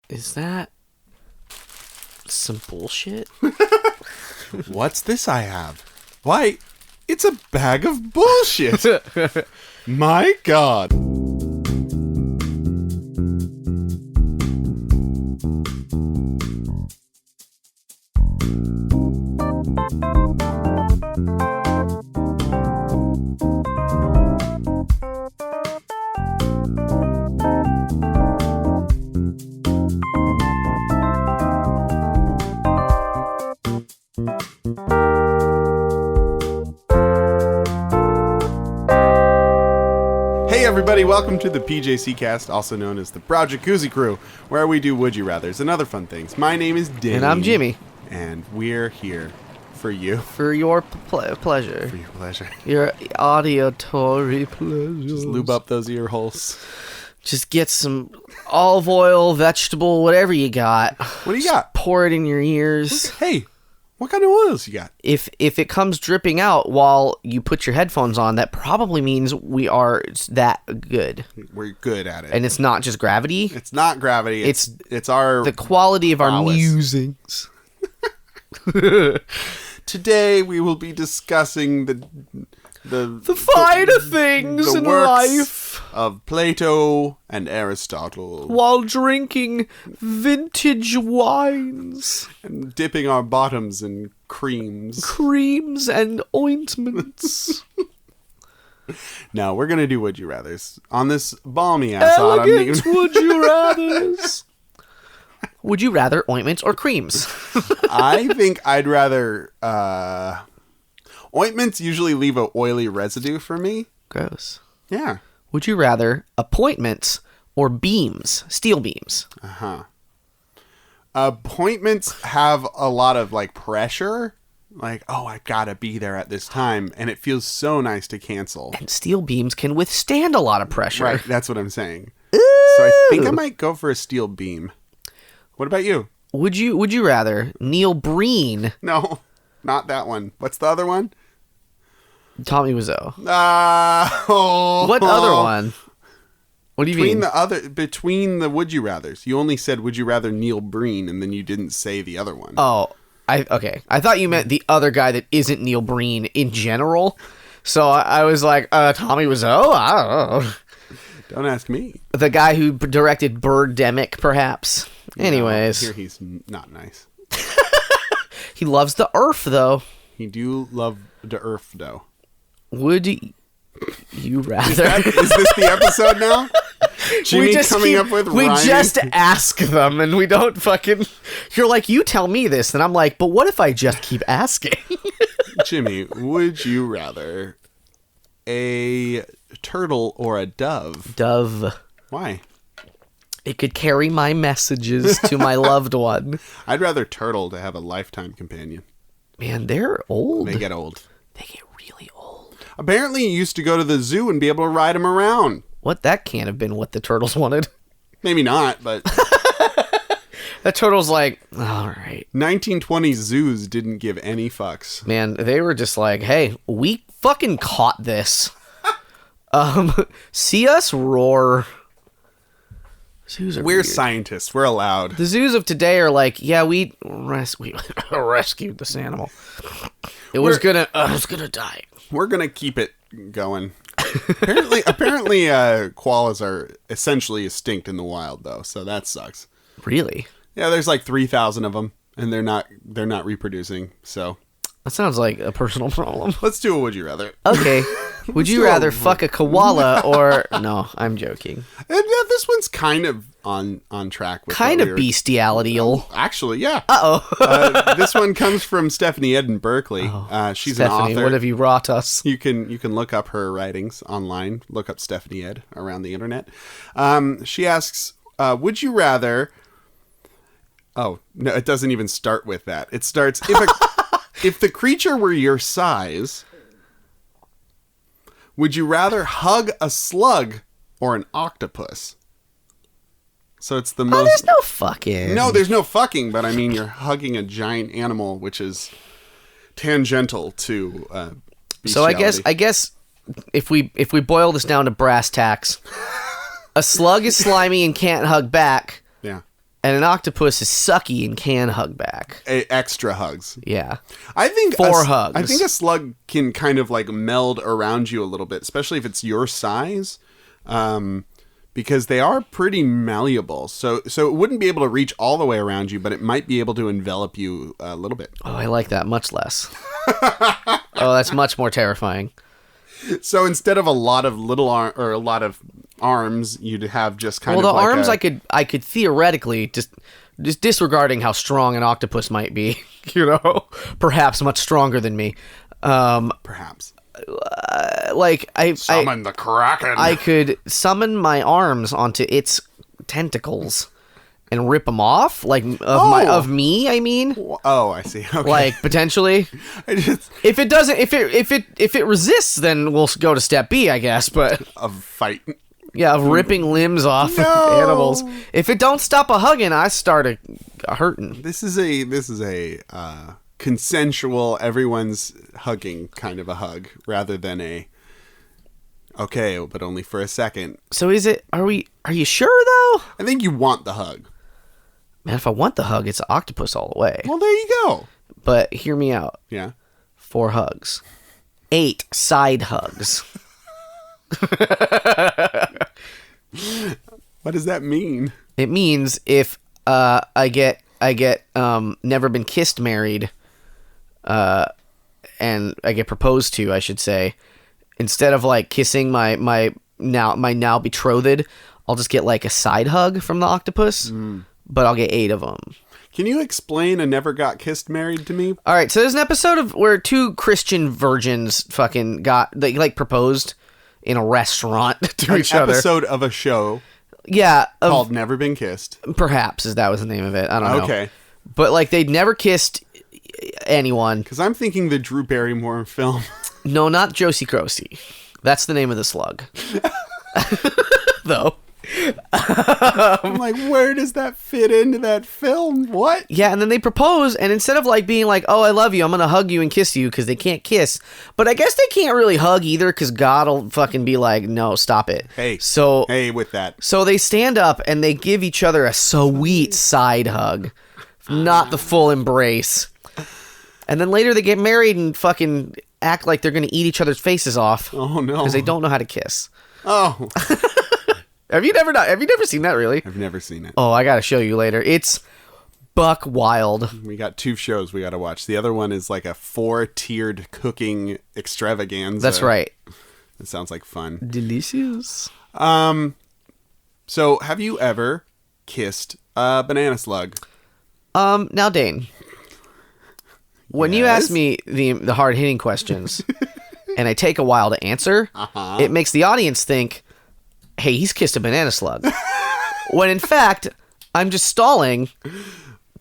Is that some bullshit? What's this I have? Why, it's a bag of bullshit. My God. Hey everybody, welcome to the PJC cast, also known as the Brow Jacuzzi Crew, where we do Would You Rathers and other fun things. My name is Danny. And I'm Jimmy. And we're here for you. For your pleasure. For your pleasure. Your auditory pleasure. Just lube up those ear holes. Just get some olive oil, vegetable, whatever you got. What do you got? Pour it in your ears. Hey, what kind of oils you got? If it comes dripping out while you put your headphones on, that probably means we are that good. We're good at it. And it's not just gravity. It's not gravity. It's our the quality of our prowess. musings. Today we will be discussing the finer things the in works life of Plato and Aristotle, while drinking vintage wines, and dipping our bottoms in creams and ointments. No, we're gonna do Would You Rathers on this balmy ass autumn. Elegant Would You Rathers. Would you rather ointments or creams? I think I'd rather ointments usually leave a oily residue for me. Gross. Yeah. Would you rather appointments or beams, steel beams? Appointments have a lot of like pressure. Like, oh, I gotta be there at this time, and it feels so nice to cancel. And steel beams can withstand a lot of pressure. Right, that's what I'm saying. Ooh. So I think I might go for a steel beam. What about you? Would you rather Neil Breen? No, not that one. What's the other one? Tommy Wiseau. Oh. What other one? What do you mean? Between the Would You Rathers. You only said Would You Rather Neil Breen, and then you didn't say the other one. Oh, okay. I thought you meant the other guy that isn't Neil Breen in general. So I was like, Tommy Wiseau? I don't know. Don't ask me. The guy who directed Birdemic, perhaps. Anyways. No, I hear he's not nice. He loves the earth, though. He do love the earth, though. Would you rather... Is this the episode now? Jimmy coming up with rhyming? We just ask them, and we don't fucking... You're like, you tell me this, and I'm like, but what if I just keep asking? Jimmy, would you rather a turtle or a dove? Dove. Why? It could carry my messages to my loved one. I'd rather turtle to have a lifetime companion. Man, they're old. They get old. They get really old. Apparently, you used to go to the zoo and be able to ride them around. What? That can't have been what the turtles wanted. Maybe not, but... The turtle's like, all right. 1920s zoos didn't give any fucks. Man, they were just like, hey, we fucking caught this. See us roar. Zoos are We're weird. scientists. We're allowed. The zoos of today are like, yeah, we rescued this animal. It was gonna die. We're gonna keep it going. Apparently, koalas are essentially extinct in the wild, though, so that sucks. Really? Yeah, there's like 3,000 of them, and they're not reproducing. So that sounds like a personal problem. let's do a Would You Rather. Okay. Would you rather fuck a koala or... No, I'm joking. And this one's kind of on track with kind of bestiality-al. Actually, yeah. Uh-oh. This one comes from Stephanie Ed in Berkeley. She's Stephanie, an author. what have you wrought us? You can look up her writings online. Look up Stephanie Ed around the internet. She asks, would you rather... Oh, no, it doesn't even start with that. It starts, if the creature were your size... Would you rather hug a slug or an octopus? So it's the most... there's no fucking... No, there's no fucking, but I mean, you're hugging a giant animal, which is tangential to bestiality. So I guess if we boil this down to brass tacks, a slug is slimy and can't hug back. Yeah. And an octopus is sucky and can hug back. Extra hugs. Yeah. I think 4 hugs. I think a slug can kind of like meld around you a little bit, especially if it's your size, because they are pretty malleable. So it wouldn't be able to reach all the way around you, but it might be able to envelop you a little bit. Oh, I like that much less. Oh, that's much more terrifying. So instead of a lot of a lot of arms, you'd have just kind of the like arms I could theoretically just disregarding how strong an octopus might be, perhaps much stronger than me. Perhaps. Like Summon the Kraken. I could summon my arms onto its tentacles and rip them off, like of me. I mean. Oh, I see. Okay. Like potentially. If it resists, then we'll go to step B, I guess. But of fight. Yeah, of ripping limbs off animals. If it don't stop a hugging, I start a hurting. This is a consensual, everyone's hugging kind of a hug, rather than a okay, but only for a second. So are you sure though? I think you want the hug. Man, if I want the hug, it's octopus all the way. Well, there you go. But hear me out. Yeah. 4 hugs. 8 side hugs. What does that mean? It means if I get never been kissed married, and I get proposed to, I should say, instead of like kissing my now betrothed, I'll just get like a side hug from the octopus, but I'll get 8 of them. Can you explain a never got kissed married to me? All right, so there's an episode of where 2 Christian virgins they like proposed in a restaurant to each other. An episode of a show. Yeah, called Never Been Kissed. Perhaps that was the name of it. I don't know. Okay. But like they'd never kissed anyone. Because I'm thinking the Drew Barrymore film. No, not Josie Grossi. That's the name of the slug. Though. I'm like, where does that fit into that film? What? Yeah, and then they propose, and instead of like being like, oh, I love you, I'm gonna hug you and kiss you, because they can't kiss, but I guess they can't really hug either, because God will fucking be like, no, stop it. Hey, with that. So they stand up and they give each other a sweet side hug, not the full embrace. And then later they get married and fucking act like they're gonna eat each other's faces off. Oh no, because they don't know how to kiss. Oh. Have you never seen that, really? I've never seen it. Oh, I gotta show you later. It's buck wild. We got 2 shows we gotta watch. The other one is like a 4-tiered cooking extravaganza. That's right. It sounds like fun. Delicious. So have you ever kissed a banana slug? Now, Dane, when you ask me the hard-hitting questions and I take a while to answer, it makes the audience think, hey, he's kissed a banana slug. When in fact, I'm just stalling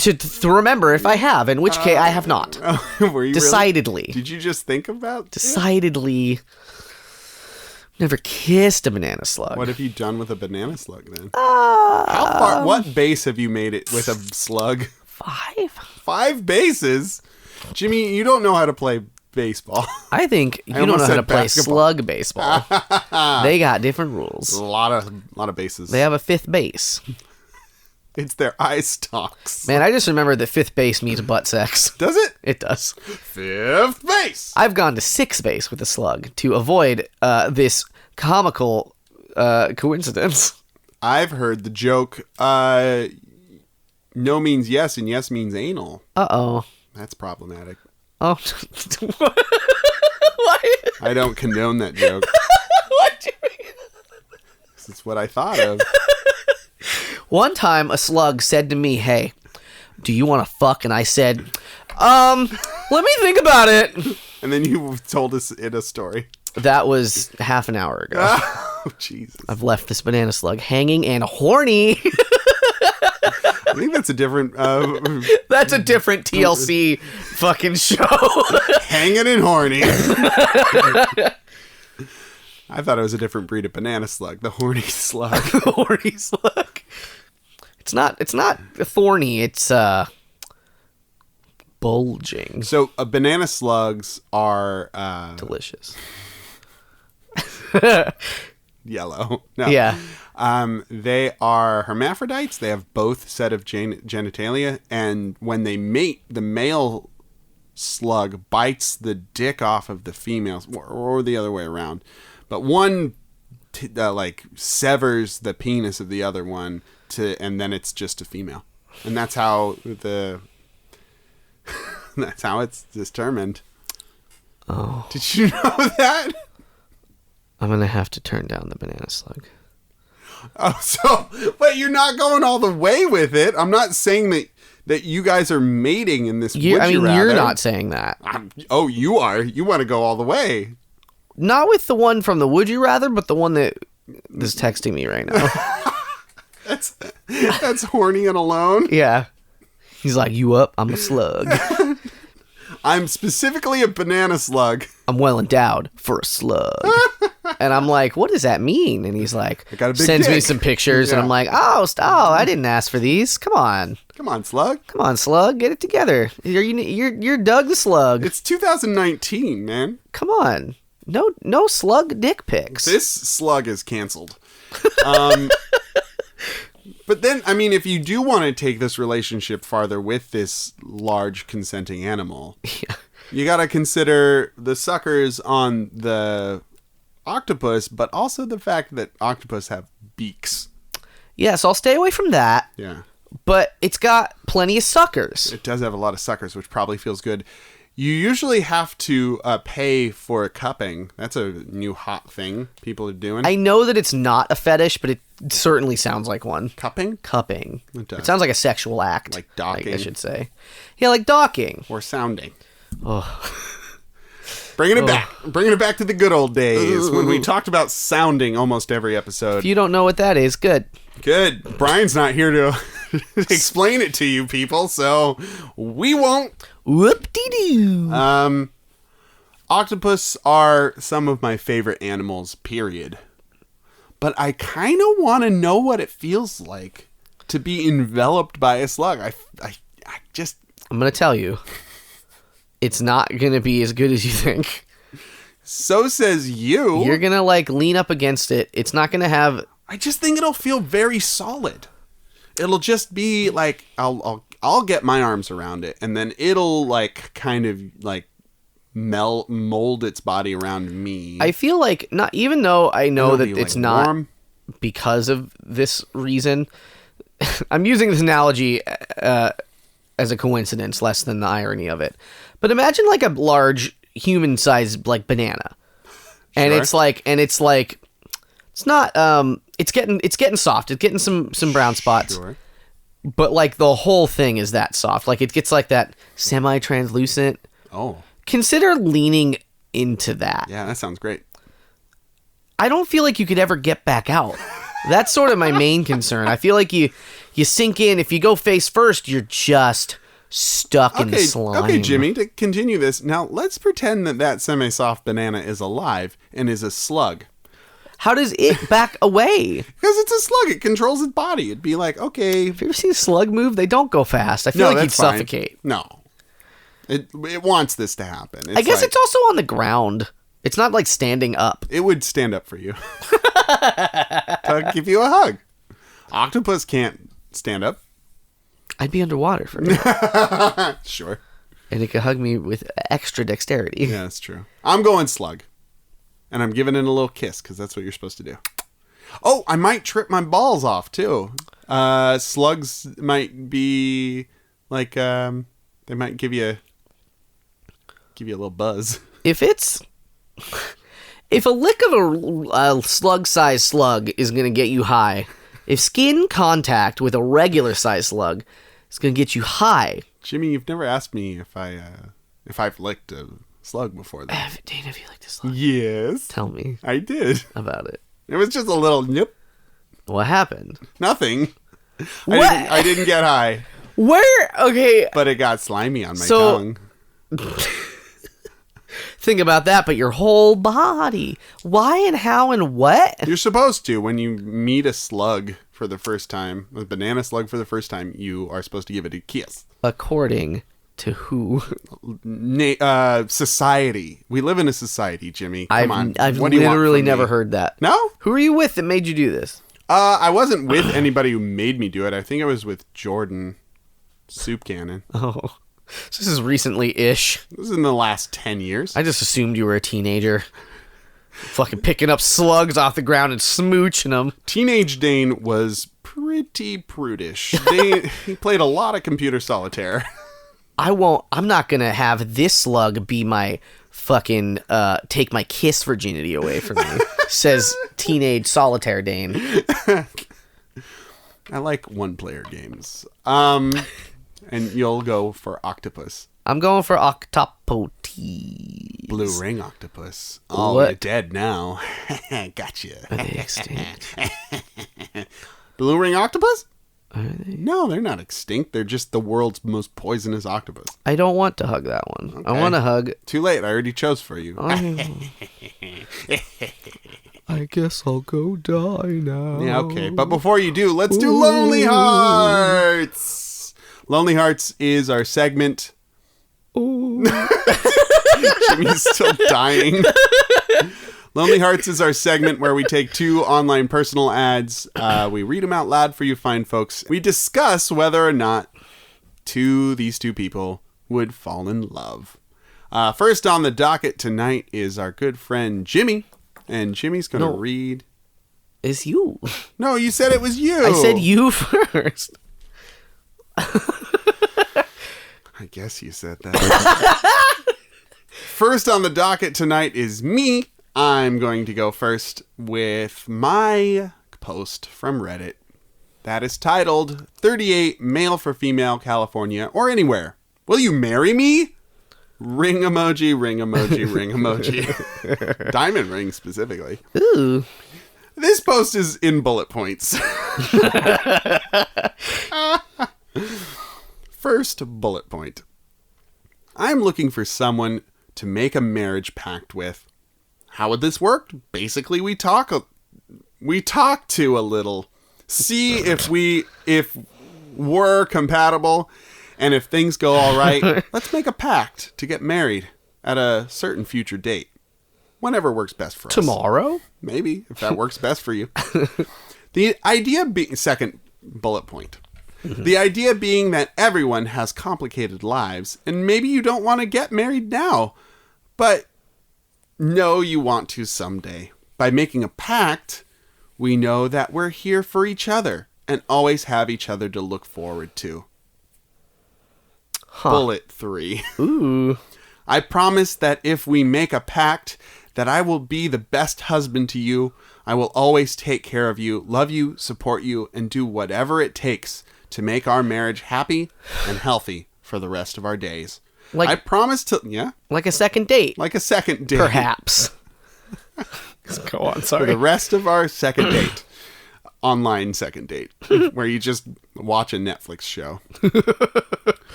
to remember if I have, in which case I have not. Were you decidedly. Really? Did you just think about decidedly never kissed a banana slug. What have you done with a banana slug then? How far? What base have you made it with a slug? 5. 5 bases? Jimmy, you don't know how to play baseball. I think you don't know how to play slug baseball. They got different rules. A lot of bases. They have a 5th base. It's their eye stalks. Man, I just remembered that 5th base means butt sex. Does it? It does. 5th base. I've gone to 6th base with a slug to avoid this comical coincidence. I've heard the joke, no means yes and yes means anal. Uh-oh. That's problematic. Oh. What? I don't condone that joke. What do you mean? It's what I thought of. One time, a slug said to me, hey, do you want to fuck? And I said, let me think about it. And then you told us in a story. That was half an hour ago. Oh, Jesus. I've left this banana slug hanging and horny. I think that's a different... that's a different TLC fucking show. Hanging and horny. I thought it was a different breed of banana slug. The horny slug. The horny slug. It's not thorny. It's bulging. So banana slugs are... delicious. Yellow. No. Yeah. They are hermaphrodites. They have both set of genitalia, and when they mate, the male slug bites the dick off of the female, or the other way around. But one severs the penis of the other one, and then it's just a female, and that's how that's how it's determined. Oh, did you know that? I'm gonna have to turn down the banana slug. Oh, but you're not going all the way with it. I'm not saying that you guys are mating in this. You're not saying that. You are. You want to go all the way. Not with the one from the Would You Rather, but the one that is texting me right now. That's horny and alone. Yeah. He's like, you up? I'm a slug. I'm specifically a banana slug. I'm well endowed for a slug. And I'm like, what does that mean? And he's like, sends me some pictures, and I'm like, oh, I didn't ask for these. Come on, slug. Come on, slug. Get it together. You're Doug the Slug. It's 2019, man. Come on. No slug dick pics. This slug is canceled. But then, I mean, if you do want to take this relationship farther with this large consenting animal, you got to consider the suckers on the octopus, but also the fact that octopus have beaks. Yes, I'll stay away from that. Yeah. But it's got plenty of suckers. It does have a lot of suckers, which probably feels good. You usually have to pay for cupping. That's a new hot thing people are doing. I know that it's not a fetish, but it certainly sounds like one. Cupping? Cupping. It sounds like a sexual act. Like docking. I should say. Yeah, like docking. Or sounding. Oh. Bringing it back to the good old days when we talked about sounding almost every episode. If you don't know what that is, good. Good. Brian's not here to explain it to you people, so we won't. Whoop-dee-doo. Octopus are some of my favorite animals, period. But I kind of want to know what it feels like to be enveloped by a slug. I'm going to tell you. It's not going to be as good as you think. So says you. You're going to lean up against it. It's not going to have... I just think it'll feel very solid. It'll just be like, I'll get my arms around it, and then it'll kind of mold its body around me. I feel like, not even though I know that it's not warm. Because of this reason, I'm using this analogy as a coincidence less than the irony of it. But imagine a large human-sized banana, and Sure. it's not it's getting soft. It's getting some brown spots. Sure. But the whole thing is that soft. It gets that semi-translucent. Oh. Consider leaning into that. Yeah, that sounds great. I don't feel like you could ever get back out. That's sort of my main concern. I feel like you sink in. If you go face first, you're just stuck in the slime. Okay, Jimmy, to continue this, now let's pretend that semi-soft banana is alive and is a slug. How does it back away? Because it's a slug. It controls its body. It'd be like, okay. Have you ever seen a slug move? They don't go fast. I feel like you'd suffocate. No. It wants this to happen. I guess it's also on the ground. It's not standing up. It would stand up for you. To give you a hug. Octopus can't stand up. I'd be underwater for now. Sure. And it could hug me with extra dexterity. Yeah, that's true. I'm going slug. And I'm giving it a little kiss, because that's what you're supposed to do. Oh, I might trip my balls off, too. Slugs might be they might give you a little buzz. If a lick of a slug-sized slug is going to get you high, if skin contact with a regular-sized slug is going to get you high... Jimmy, you've never asked me if I've licked a slug before that. Dane, have you licked a slug? Yes. Tell me. I did. About it. It was just a little nip. What happened? Nothing. What? I didn't get high. Where? Okay. But it got slimy on my tongue. Think about that, but your whole body. Why and how and what? You're supposed to. When you meet a slug for the first time, a banana slug for the first time, you are supposed to give it a kiss. According to who? Society. We live in a society, Jimmy. Come on. I've What do you want literally from never me? heard that. No? Who are you with that made you do this? I wasn't with anybody who made me do it. I think I was with Jordan Soup Cannon. Oh. So this is recently-ish. This is in the last 10 years. I just assumed you were a teenager. Fucking picking up slugs off the ground and smooching them. Teenage Dane was pretty prudish. He played a lot of computer solitaire. I'm not going to have this slug be my fucking take my kiss virginity away from me, says teenage solitaire Dane. I like one-player games. And you'll go for octopus. I'm going for octopotes. Blue ring octopus. Oh, What? you're dead now. Gotcha. Are they extinct? Blue ring octopus? Are they? No, they're not extinct. They're just the world's most poisonous octopus. I don't want to hug that one. Okay. I want to hug... Too late. I already chose for you. I guess I'll go die now. Yeah, okay. But before you do, let's do Lonely Hearts. Lonely Hearts is our segment. Ooh. Jimmy's still dying. Lonely Hearts is our segment where we take 2 online personal ads. We read them out loud for you fine folks. We discuss whether or not these two people would fall in love. First on the docket tonight is our good friend Jimmy. And Jimmy's going to read... It's you. No, you said it was you. I said you first. I guess you said that. First on the docket tonight is me. I'm going to go first with my post from Reddit that is titled 38 Male for Female California or Anywhere. Will you marry me? Ring emoji, ring emoji, ring emoji. Diamond ring specifically. Ooh. This post is in bullet points. First bullet point. I'm looking for someone to make a marriage pact with. How would this work? Basically, we talk to a little. See if we're compatible, and if things go all right, let's make a pact to get married at a certain future date. Whenever works best for us. Tomorrow? Maybe, if that works best for you. The idea being... Second bullet point. The idea being that everyone has complicated lives, and maybe you don't want to get married now, but know you want to someday. By making a pact, we know that we're here for each other, and always have each other to look forward to. Huh. Bullet 3. Ooh. I promise that if we make a pact, that I will be the best husband to you. I will always take care of you, love you, support you, and do whatever it takes to make our marriage happy and healthy for the rest of our days. I promise to... Yeah? Like a second date. Like a second date. Perhaps. Go on, sorry. For the rest of our second date. Online second date. Where you just watch a Netflix show.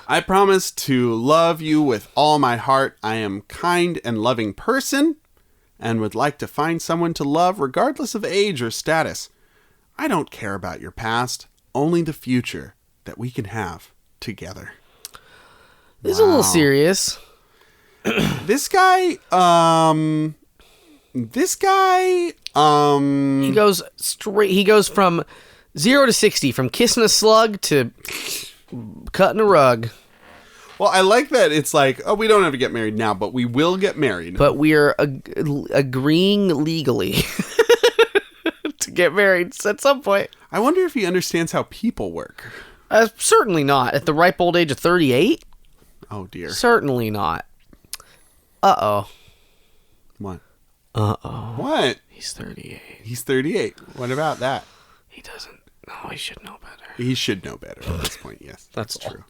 I promise to love you with all my heart. I am kind and loving person and would like to find someone to love regardless of age or status. I don't care about your past, only the future that we can have together. This is a little serious. This guy, he goes straight, he goes from 0 to 60, from kissing a slug to cutting a rug. Well, I like that it's like, oh, we don't have to get married now, but we will get married. But we're agreeing legally to get married at some point. I wonder if he understands how people work. Certainly not. At the ripe old age of 38? Oh, dear. Certainly not. Uh-oh. What? Uh-oh. What? He's 38. He's 38. What about that? He doesn't. No, he should know better. He should know better at this point, yes. That's true.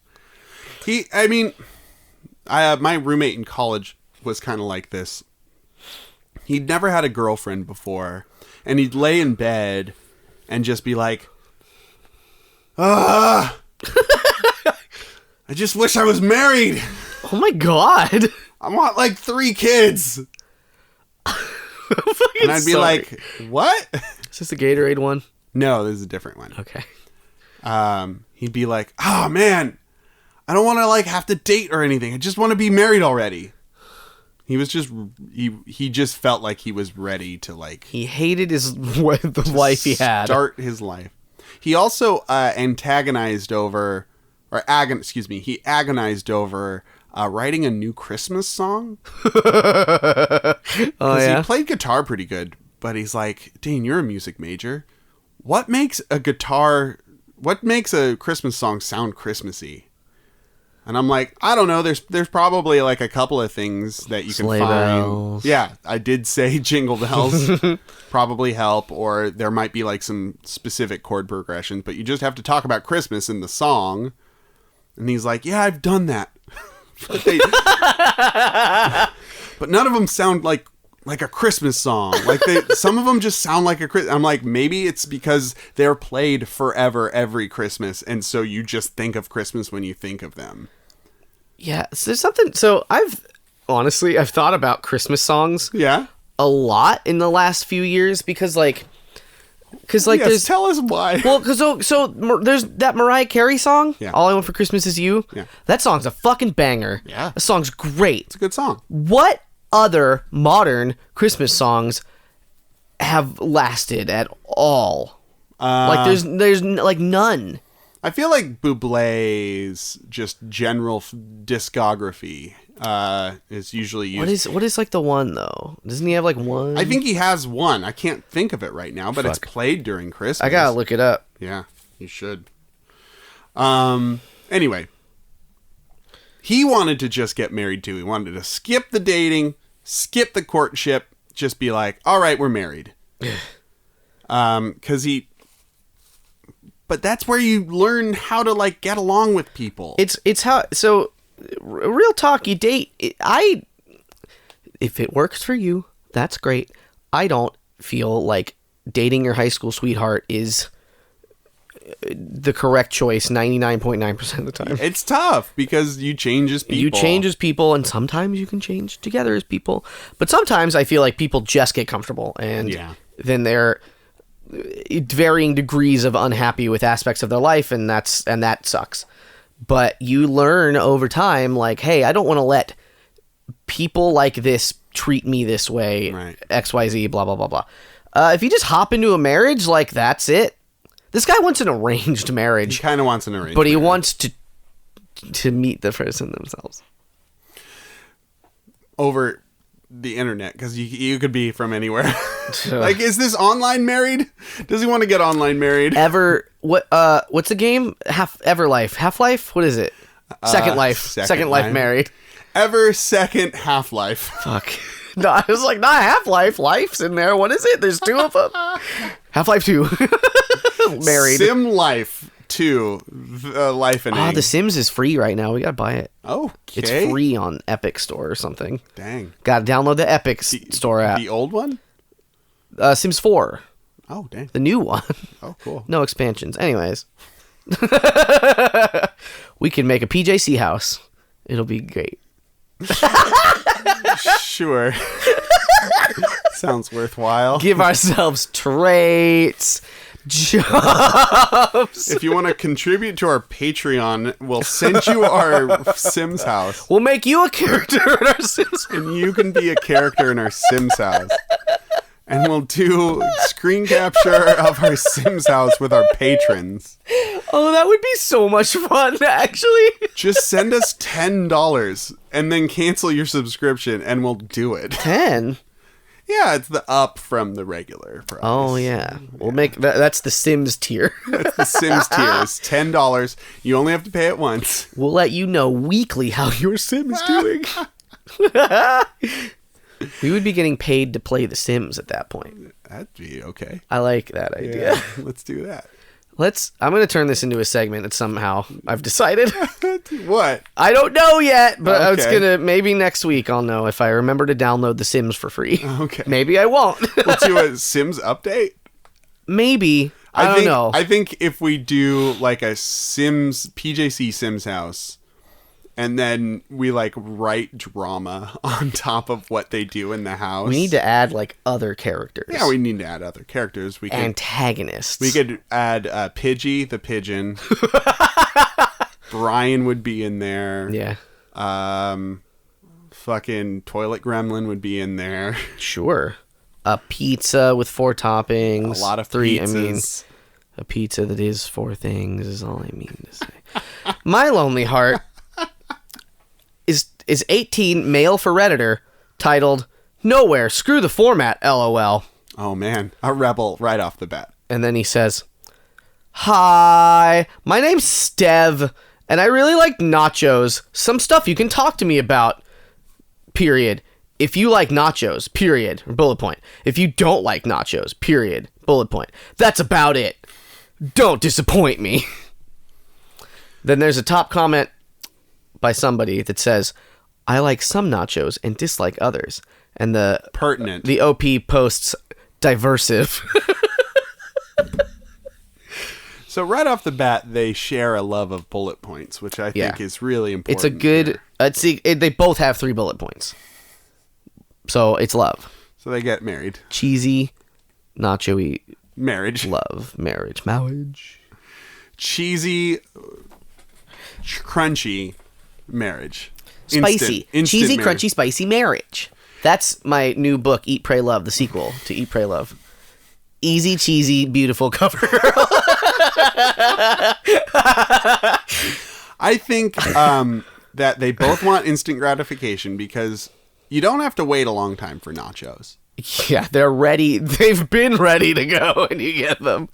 My roommate in college was kind of like this. He'd never had a girlfriend before, and he'd lay in bed and just be like, I just wish I was married. Oh my god. I want like 3 kids. And I'd be like, what? Is this the Gatorade one? No, this is a different one. Okay. He'd be like, oh man, I don't want to like have to date or anything. I just want to be married already. He was just he just felt like he was ready to like. He hated the life he had. Start his life. He also agonized over writing a new Christmas song. He played guitar pretty good, but he's like, Dane, you're a music major. What makes a Christmas song sound Christmassy? And I'm like, I don't know. There's probably like a couple of things that you Sleigh can find. bells. Yeah, I did say jingle bells probably help, or there might be like some specific chord progressions, but you just have to talk about Christmas in the song. And he's like, yeah, I've done that. But none of them sound like a Christmas song. Like some of them just sound like a Christmas. I'm like, maybe it's because they're played forever every Christmas, and so you just think of Christmas when you think of them. Yeah, so there's something. So I've thought about Christmas songs. Yeah. A lot in the last few years because yes, tell us why. Well, because so there's that Mariah Carey song. Yeah. All I Want for Christmas Is You. Yeah. That song's a fucking banger. Yeah. The song's great. It's a good song. What other modern Christmas songs have lasted at all? Like there's like none. I feel like Bublé's just general discography is usually used. What is like the one though? Doesn't he have like one? I think he has one. I can't think of it right now, but it's played during Christmas. I gotta look it up. Yeah, you should. Anyway, he wanted to just get married too. He wanted to skip the dating, skip the courtship, just be like, all right, we're married. But that's where you learn how to like get along with people. It's how, so real talk, you date. If it works for you, that's great. I don't feel like dating your high school sweetheart is the correct choice 99.9% of the time. It's tough because you change as people. You change as people, and sometimes you can change together as people. But sometimes I feel like people just get comfortable, and then they're varying degrees of unhappy with aspects of their life, and that sucks. But you learn over time, like, hey, I don't want to let people like this treat me this way, right. XYZ, blah, blah, blah, blah. If you just hop into a marriage, like, that's it. This guy wants an arranged marriage. He kind of wants an arranged but he marriage. wants to meet the person themselves. Over the internet, because you could be from anywhere. Like, is this online married? Does he want to get online married? What's the game? Half-Life? What is it? Second Life. Second Life married. Second Half-Life. Fuck. No, I was like, not Half-Life. Life's in there. What is it? There's two of them. Half-Life 2. Married. Sim Life 2. Life and The Sims is free right now. We gotta buy it. Okay. It's free on Epic Store or something. Dang. Gotta download the Epic Store app. The old one? Sims 4. Oh, dang. The new one. Oh, cool. No expansions. Anyways. We can make a PJC house. It'll be great. Sure. Sounds worthwhile. Give ourselves traits, jobs. If you want to contribute to our Patreon, we'll send you our Sims house. We'll make you a character in our Sims house. And you can be a character in our Sims house. And we'll do screen capture of our Sims house with our patrons. Oh, that would be so much fun, actually. Just send us $10 and then cancel your subscription and we'll do it. 10? Yeah, it's the up from the regular price. Oh, yeah. We'll make that's the Sims tier. That's the Sims tier. It's $10. You only have to pay it once. We'll let you know weekly how your Sim is doing. We would be getting paid to play The Sims at that point. That'd be okay. I like that idea. Yeah, let's do that. I'm going to turn this into a segment that somehow I've decided. What? I don't know yet, but Okay. it's going to, maybe next week I'll know if I remember to download The Sims for free. Okay. Maybe I won't. We'll do a Sims update. Maybe. I don't know. I think if we do like a PJC Sims house, and then we like write drama on top of what they do in the house. We need to add like other characters. Yeah, we need to add other characters. We could antagonists. We could add Pidgey the pigeon. Brian would be in there. Yeah. fucking toilet gremlin would be in there. Sure. A pizza with 4 toppings. A lot of three. pizzas. I mean, a pizza that is 4 things is all I mean to say. My lonely heart is 18, male for Redditor, titled "Nowhere, Screw the Format, LOL." Oh man, a rebel right off the bat. And then he says, "Hi, my name's Stev, and I really like nachos. Some stuff you can talk to me about. Period. If you like nachos, period. Or bullet point. If you don't like nachos, period. Bullet point. That's about it. Don't disappoint me." Then there's a top comment by somebody that says, "I like some nachos and dislike others." And the Pertinent. The OP posts diversive. So right off the bat, they share a love of bullet points, which I think is really important. It's a good... they both have 3 bullet points. So it's love. So they get married. Cheesy, nacho-y, Marriage. love, marriage. Marriage. Cheesy, crunchy marriage. Spicy. Instant Cheesy, marriage. crunchy, spicy marriage. That's my new book, Eat, Pray, Love, the sequel to Eat, Pray, Love. Easy, cheesy, beautiful cover girl. I think that they both want instant gratification because you don't have to wait a long time for nachos. Yeah, they're ready. They've been ready to go when you get them.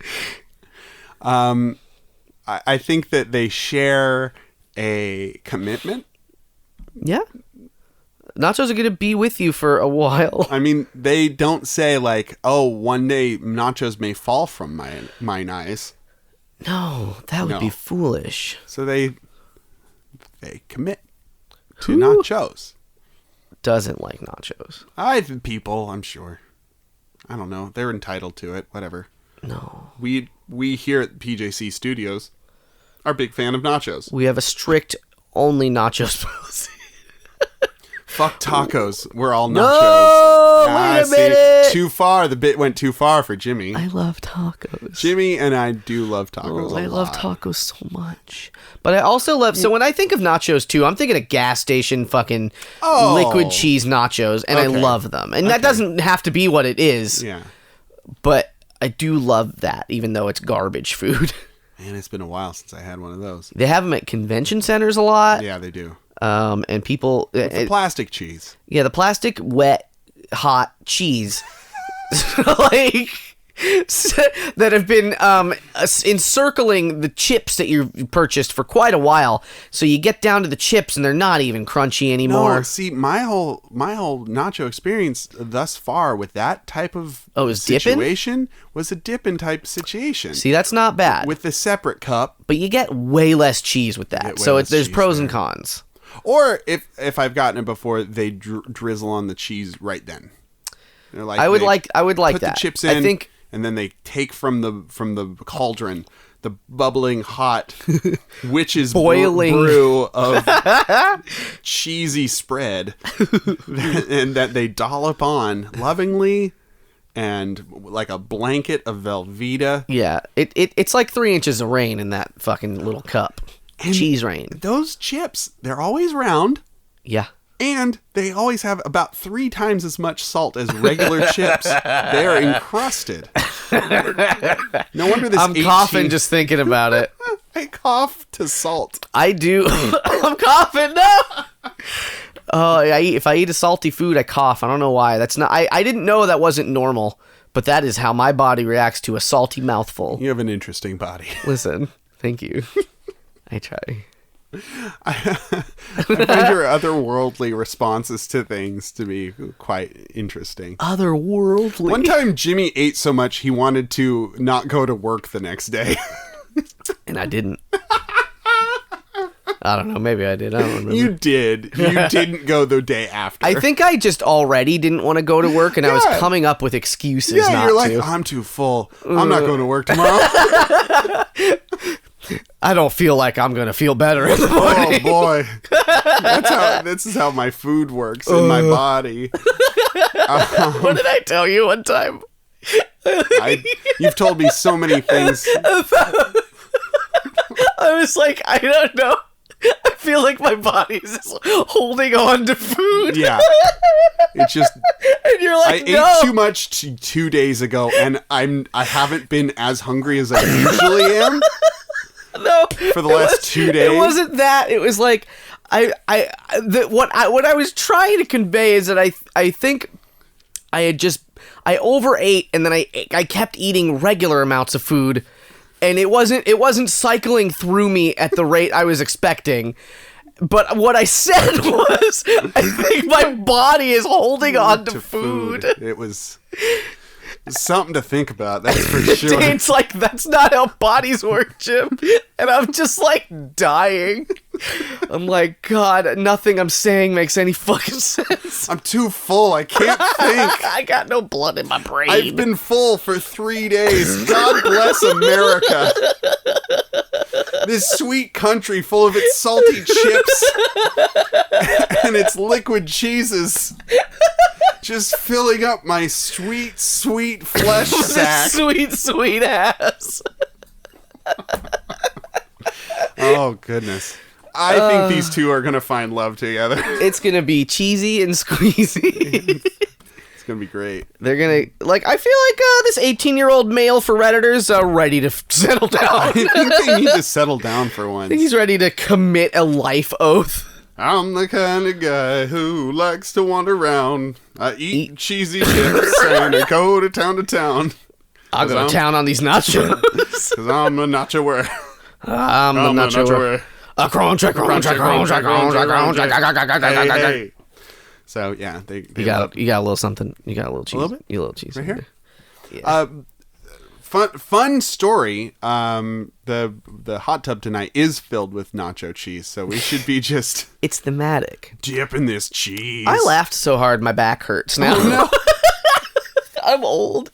I think that they share a commitment. Yeah. Nachos are going to be with you for a while. I mean, they don't say like, "Oh, one day nachos may fall from mine eyes." No, that would be foolish. So they commit to nachos. Doesn't like nachos. People, I'm sure. I don't know. They're entitled to it. Whatever. No. We here at PJC Studios are a big fan of nachos. We have a strict only nachos policy. Fuck tacos. We're all nachos. No, wait a minute. Too far. The bit went too far for Jimmy. I love tacos. Jimmy and I do love tacos. I love tacos so much. But I also love... So when I think of nachos, too, I'm thinking of gas station fucking liquid cheese nachos, and I love them. And that doesn't have to be what it is. Yeah. But I do love that, even though it's garbage food. Man, it's been a while since I had one of those. They have them at convention centers a lot. Yeah, they do. And people... It's plastic cheese. Yeah, the plastic, wet, hot cheese. Like... that have been encircling the chips that you've purchased for quite a while. So you get down to the chips and they're not even crunchy anymore. No, see, my whole nacho experience thus far with that type of situation was a dipping type situation. See, that's not bad. With the separate cup. But you get way less cheese with that. So there's pros and cons. Or if I've gotten it before, they drizzle on the cheese right then. They're like, I would like put that. The chips in, I think, and then they take from the cauldron the bubbling hot witch's brew of cheesy spread, and that they dollop on lovingly and like a blanket of Velveeta. Yeah, it's like 3 inches of rain in that fucking little cup. And cheese rain. Those chips, they're always round. Yeah. And they always have about 3 times as much salt as regular chips. They are encrusted. No wonder this. I'm coughing just thinking about it. I cough to salt. I do. I'm coughing. No. Oh, if I eat a salty food, I cough. I don't know why. That's not. I didn't know that wasn't normal, but that is how my body reacts to a salty mouthful. You have an interesting body. Listen, thank you. I try. I find your otherworldly responses to things to be quite interesting. Otherworldly? One time Jimmy ate so much he wanted to not go to work the next day. And I didn't. I don't know. Maybe I did. I don't remember. You did. You didn't go the day after. I think I just already didn't want to go to work, and I was coming up with excuses not to. Yeah, you're like, I'm too full. I'm not going to work tomorrow. I don't feel like I'm going to feel better in the morning. Oh, boy. This is how my food works in my body. What did I tell you one time? You've told me so many things. I was like, I don't know. I feel like my body is just holding on to food. Yeah. It's just... And you're like, I no. ate too much 2 days ago, and I haven't been as hungry as I usually am. No. For the last 2 days. It wasn't that. It was like, what I was trying to convey is that I think I overate, and then I kept eating regular amounts of food, and it wasn't cycling through me at the rate I was expecting. But what I said was, I think my body is holding on to food. It was something to think about, that's for sure. It's like, that's not how bodies work, Jim. And I'm just like dying. I'm like, God, nothing I'm saying makes any fucking sense. I'm too full. I can't think. I got no blood in my brain. I've been full for 3 days. God bless America. This sweet country full of its salty chips and its liquid cheeses. Just filling up my sweet, sweet flesh sack. Sweet, sweet ass. Oh, goodness. I think these two are going to find love together. It's going to be cheesy and squeezy. It's going to be great. They're going to, like, I feel like this 18-year-old male for Redditors ready to settle down. I think they need to settle down for once. He's ready to commit a life oath. I'm the kind of guy who likes to wander around. I eat cheesy chips and I go to town. I'll go to town on these nachos. Because I'm a nacho wearer. I'm the nacho wearer. A crunch. Hey. So, yeah. You got a little something. You got a little cheese. A little bit? You got a little cheese. Right here? Yeah. Fun story. The hot tub tonight is filled with nacho cheese, so we should be just It's thematic. dipping this cheese. I laughed so hard my back hurts now. Oh, no. I'm old.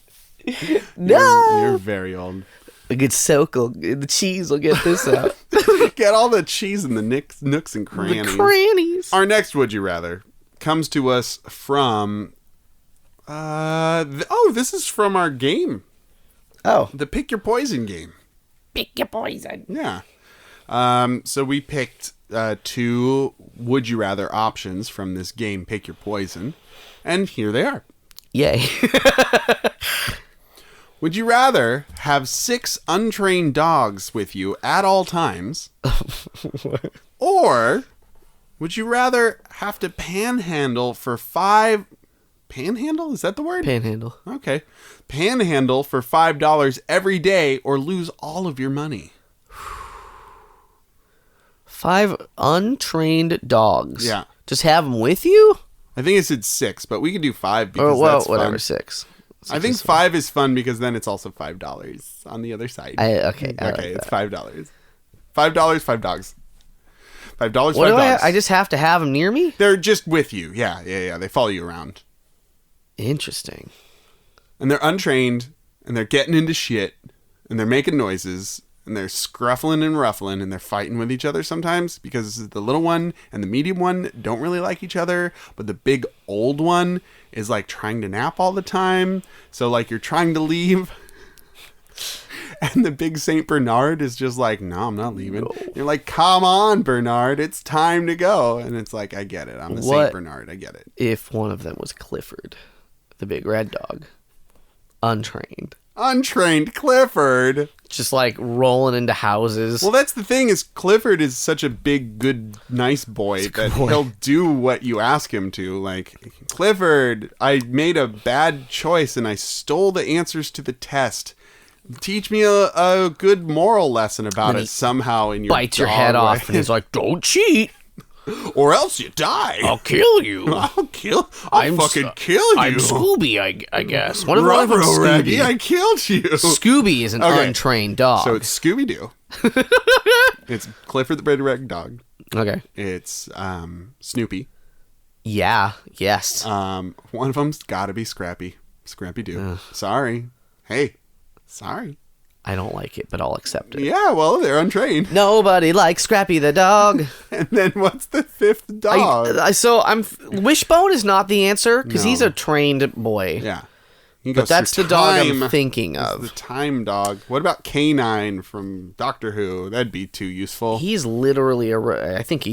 No. You're very old. The cheese will get this out. Get all the cheese in the nooks and crannies. The crannies. Our next Would You Rather comes to us from... this is from our game. Oh. The Pick Your Poison game. Pick your poison. Yeah. So we picked 2 Would You Rather options from this game, Pick Your Poison. And here they are. Yay. Would you rather have 6 untrained dogs with you at all times? Or would you rather have to panhandle for 5... Panhandle? Is that the word? Panhandle. Okay. Panhandle for $5 every day or lose all of your money. 5 untrained dogs. Yeah. Just have them with you? I think it said 6, but we could do 5 because that's whatever, fun. 6. I think 5 is fun because then it's also $5 on the other side. Okay, It's $5. $5, 5 dogs. $5, What 5 do dogs. I just have to have them near me? They're just with you. Yeah. They follow you around. Interesting. And they're untrained, and they're getting into shit, and they're making noises, and they're scruffling and ruffling, and they're fighting with each other sometimes because the little one and the medium one don't really like each other, but the big old one is like trying to nap all the time. So like you're trying to leave, and the big Saint Bernard is just like, no, I'm not leaving. No. You're like, come on, Bernard, it's time to go. And it's like, I get it. I'm the Saint Bernard. I get it. If one of them was Clifford, the big red dog, untrained Clifford, just like rolling into houses. Well, that's the thing, is Clifford is such a big, good, nice boy that he'll do what you ask him to. Like, Clifford, I made a bad choice and I stole the answers to the test. Teach me a good moral lesson about it somehow. In your bites your head off and he's like, don't cheat or else you die. I'll kill you. I'll fucking kill you. I'm Scooby, I guess. What Ruh-roh, Raggy, I killed you. Scooby is an untrained dog. So it's Scooby-Doo. It's Clifford the Red Dog. Okay. It's Snoopy. Yeah. Yes. One of them's got to be Scrappy-Doo. Sorry. Hey. Sorry. I don't like it, but I'll accept it. Yeah, well, they're untrained. Nobody likes Scrappy the dog. And then what's the 5th dog? Wishbone is not the answer because he's a trained boy. Yeah. He But goes that's the through dog time. I'm thinking That's of. the time dog. What about Canine from Doctor Who? That'd be too useful. He's literally I think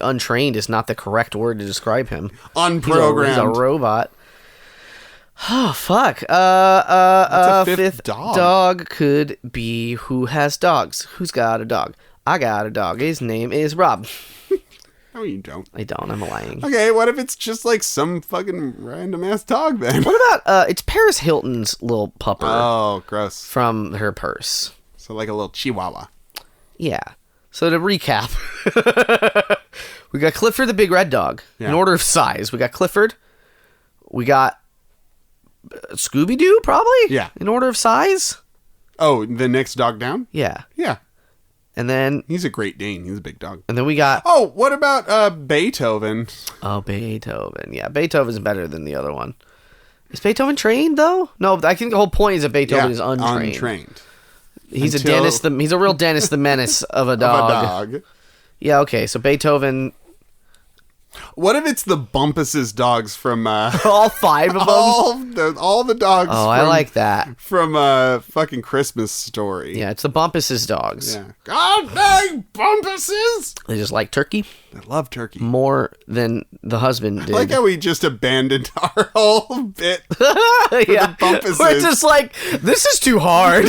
untrained is not the correct word to describe him. Unprogrammed. He's a robot. Oh, fuck. What's a fifth dog? Dog could be who has dogs. Who's got a dog? I got a dog. His name is Rob. No, you don't. I don't. I'm lying. Okay, what if it's just like some fucking random ass dog then? What about, it's Paris Hilton's little pupper Oh, gross. from her purse. So like a little chihuahua. Yeah. So to recap, we got Clifford the big red dog. Yeah. In order of size, we got Clifford. We got Scooby-Doo, probably? Yeah. In order of size? Oh, the next dog down? Yeah. Yeah. And then He's a Great Dane. He's a big dog. we got Oh, what about Beethoven? Beethoven. Yeah, Beethoven's better than the other one. Is Beethoven trained though? No, I think the whole point is that Beethoven is untrained. He's Until- a Dennis. He's a real Dennis the Menace of a dog. Of a dog. Yeah. Okay. So Beethoven. What if it's the Bumpus's dogs from All 5 of them. all the dogs? Oh, I like that. From fucking Christmas Story. Yeah, it's the Bumpus's dogs. Yeah. God dang Bumpuses! They just like turkey I love turkey. more than the husband did. I like how we just abandoned our whole bit. Yeah, Bumpuses. we're just like, this is too hard.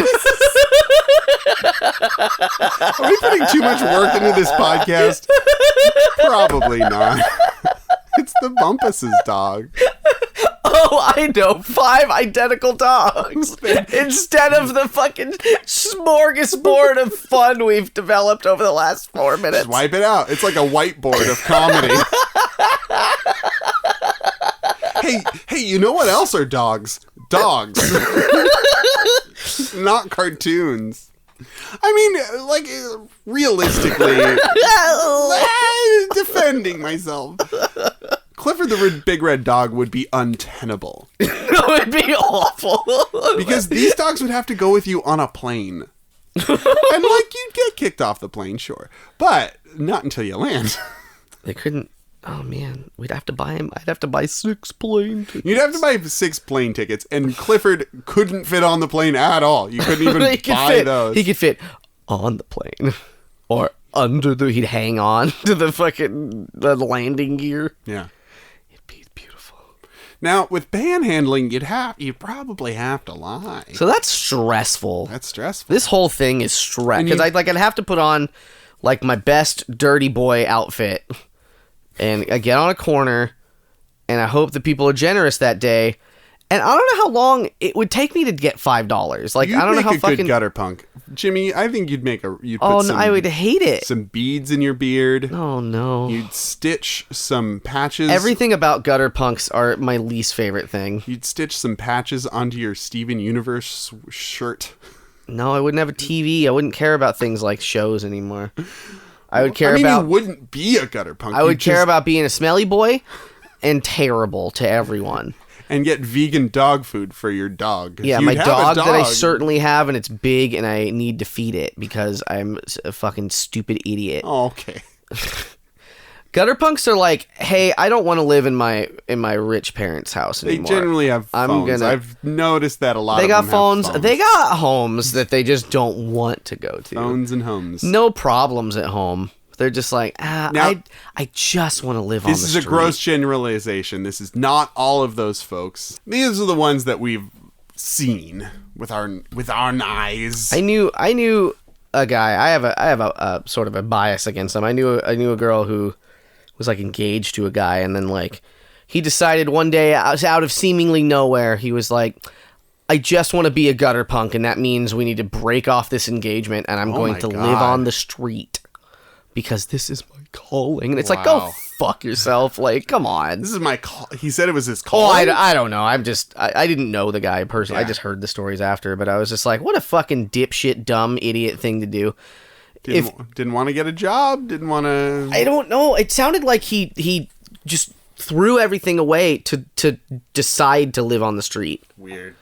Are we putting too much work into this podcast? Probably not. It's the Bumpus's dog. Oh, I know. 5 identical dogs instead of the fucking smorgasbord of fun we've developed over the last 4 minutes. Wipe it out. It's like a whiteboard of comedy. Hey, you know what else are dogs? Dogs. Not cartoons. I mean, like, realistically, defending myself. Clifford the Big Red Dog would be untenable. It would be awful. Because these dogs would have to go with you on a plane. And, like, you'd get kicked off the plane, sure. But not until you land. They couldn't. Oh, man. We'd have to buy him. I'd have to buy 6 plane tickets. You'd have to buy 6 plane tickets, and Clifford couldn't fit on the plane at all. You couldn't even buy those. He could fit on the plane. Or under the... He'd hang on to the fucking the landing gear. Yeah. It'd be beautiful. Now, with panhandling, you'd probably have to lie. So that's stressful. That's stressful. This whole thing is stress. And Because you- I'd have to put on, like, my best dirty boy outfit. And I get on a corner, and I hope that people are generous that day. And I don't know how long it would take me to get $5. Like, You'd I don't know make how a fucking... good gutter punk. Jimmy, I think you'd put Oh, no, I would hate it. some beads in your beard. Oh, no. You'd stitch some patches. Everything about gutter punks are my least favorite thing. You'd stitch some patches onto your Steven Universe shirt. No, I wouldn't have a TV. I wouldn't care about things like shows anymore. I would care you about... wouldn't be a gutter punk. I would You'd care just- about being a smelly boy and terrible to everyone. And get vegan dog food for your dog. Yeah, You'd my have a dog that I certainly have, and it's big, and I need to feed it because I'm a fucking stupid idiot. Oh, okay. Gutter punks are like, hey, I don't want to live in my rich parents' house They anymore. generally have phones. I've noticed that a lot They of got them have phones. They got homes that they just don't want to go to. phones and homes. No problems at home. They're just like, Now- I just want to live on the This street. is a gross generalization. This is not all of those folks. These are the ones that we've seen with our eyes. I knew a guy. I have a sort of a bias against him. I knew a girl who was like engaged to a guy, and then like he decided one day out of seemingly nowhere, he was like, I just want to be a gutter punk, and that means we need to break off this engagement, and I'm going my to live God. on the street because this is my calling. And it's like, Wow. go fuck yourself. Like, come on. This is my call. He said it was his Oh, call. I don't know. I didn't know the guy personally. I Yeah. just heard the stories after, but I was just like, what a fucking dipshit, dumb idiot thing to do. Didn't want to get a job. Didn't want to. I don't know. It sounded like he just threw everything away to decide to live on the street. Weird.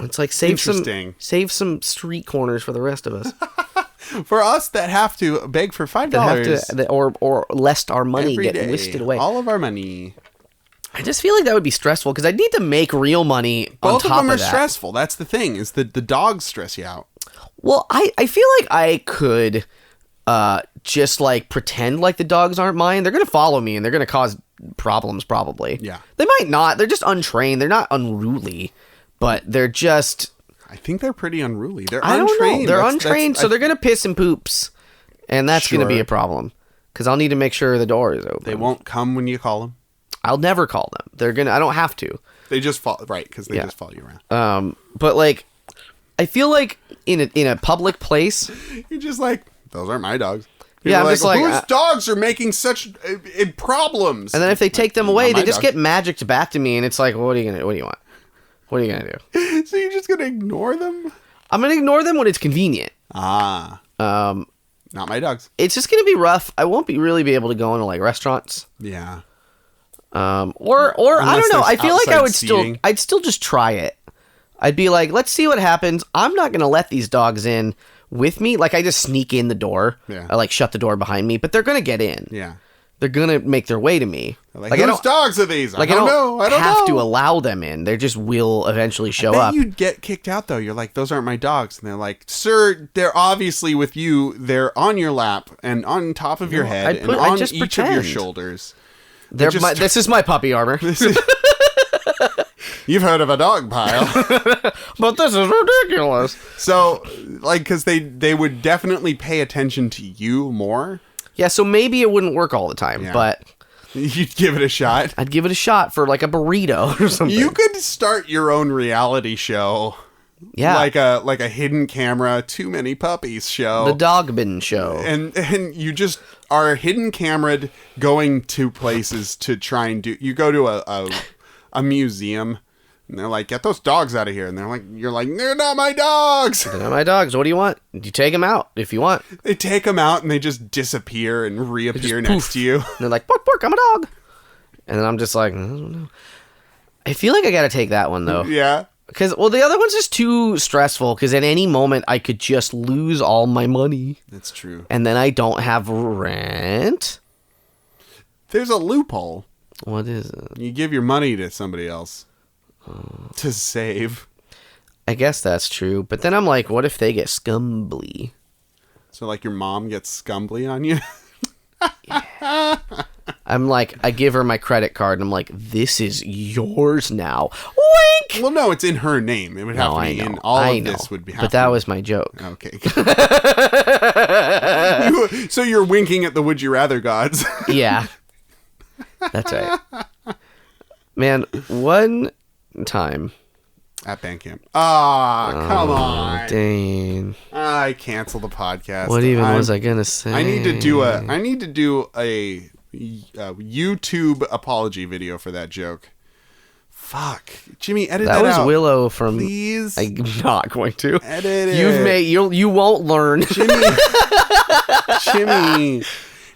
It's like Interesting. save some street corners for the rest of us. For us that have to beg for That $5 have to, or lest our money every get day. wasted away. All of our money. I just feel like that would be stressful because I'd need to make real money on Both top of them are that. stressful. That's the thing, is that the dogs stress you out. Well, I feel like I could just like pretend like the dogs aren't mine. They're going to follow me and they're going to cause problems probably. Yeah. They might not. They're just untrained. They're not unruly, but they're just... I think they're pretty unruly. They're I don't untrained. know. They're untrained, so they're going to piss and poops. And that's going to be a problem. Because I'll need to make sure the door is open. They won't come when you call them. I'll never call them. They're going to... I don't have to. They just fall... Right, because they just follow you around. But like... I feel like in a public place... You're just like, those aren't my dogs. Yeah, I'm like, just like... whose dogs are making such problems? And then if they take them away, they just dogs. get magicked back to me. And it's like, well, what do you want? What are you going to do? So you're just going to ignore them? I'm going to ignore them when it's convenient. Not my dogs. It's just going to be rough. I won't really be able to go into like restaurants. Yeah. Or I don't know. I feel like I'd still just try it. I'd be like, let's see what happens. I'm not going to let these dogs in with me. Like I just sneak in the door. Yeah. I like shut the door behind me, but they're going to get in. Yeah. They're going to make their way to me. Like whose dogs are these? I don't know. I don't have to allow them in. They just will eventually show up. You'd get kicked out though. You're like, those aren't my dogs. And they're like, sir, they're obviously with you. They're on your lap and on top of your head and on each of your shoulders. This is my puppy armor. You've heard of a dog pile. But this is ridiculous. So, like, because they would definitely pay attention to you more. Yeah, so maybe it wouldn't work all the time, but... You'd give it a shot? I'd give it a shot for, like, a burrito or something. You could start your own reality show. Yeah. Like a hidden camera, Too Many Puppies show. The Dog Bin show. And you just are hidden camera'd going to places to try and do... You go to a museum... And they're like, get those dogs out of here. And you're like, they're not my dogs. They're not my dogs. What do you want? You take them out if you want. They take them out and they just disappear and reappear next to you. And they're like, bark, bark, I'm a dog. And then I'm just like, I don't know. I feel like I got to take that one, though. Yeah. Because, well, the other one's just too stressful. Because at any moment, I could just lose all my money. That's true. And then I don't have rent. There's a loophole. What is it? You give your money to somebody else. To save. I guess that's true. But then I'm like, what if they get scumbly? So like your mom gets scumbly on you? Yeah. I'm like, I give her my credit card and I'm like, this is yours now. Wink! Well, no, it's in her name. It would have to be in all of this would be happening. But that was my joke. Okay. So you're winking at the would you rather gods. Yeah. That's right. Man, one time at band camp. Come on. Dang. I cancel the podcast. What even was I gonna say? I need to do a YouTube apology video for that joke. Fuck, Jimmy, edit that out. That was Willow from. Please. I'm not going to. Edit it. You won't learn. Jimmy.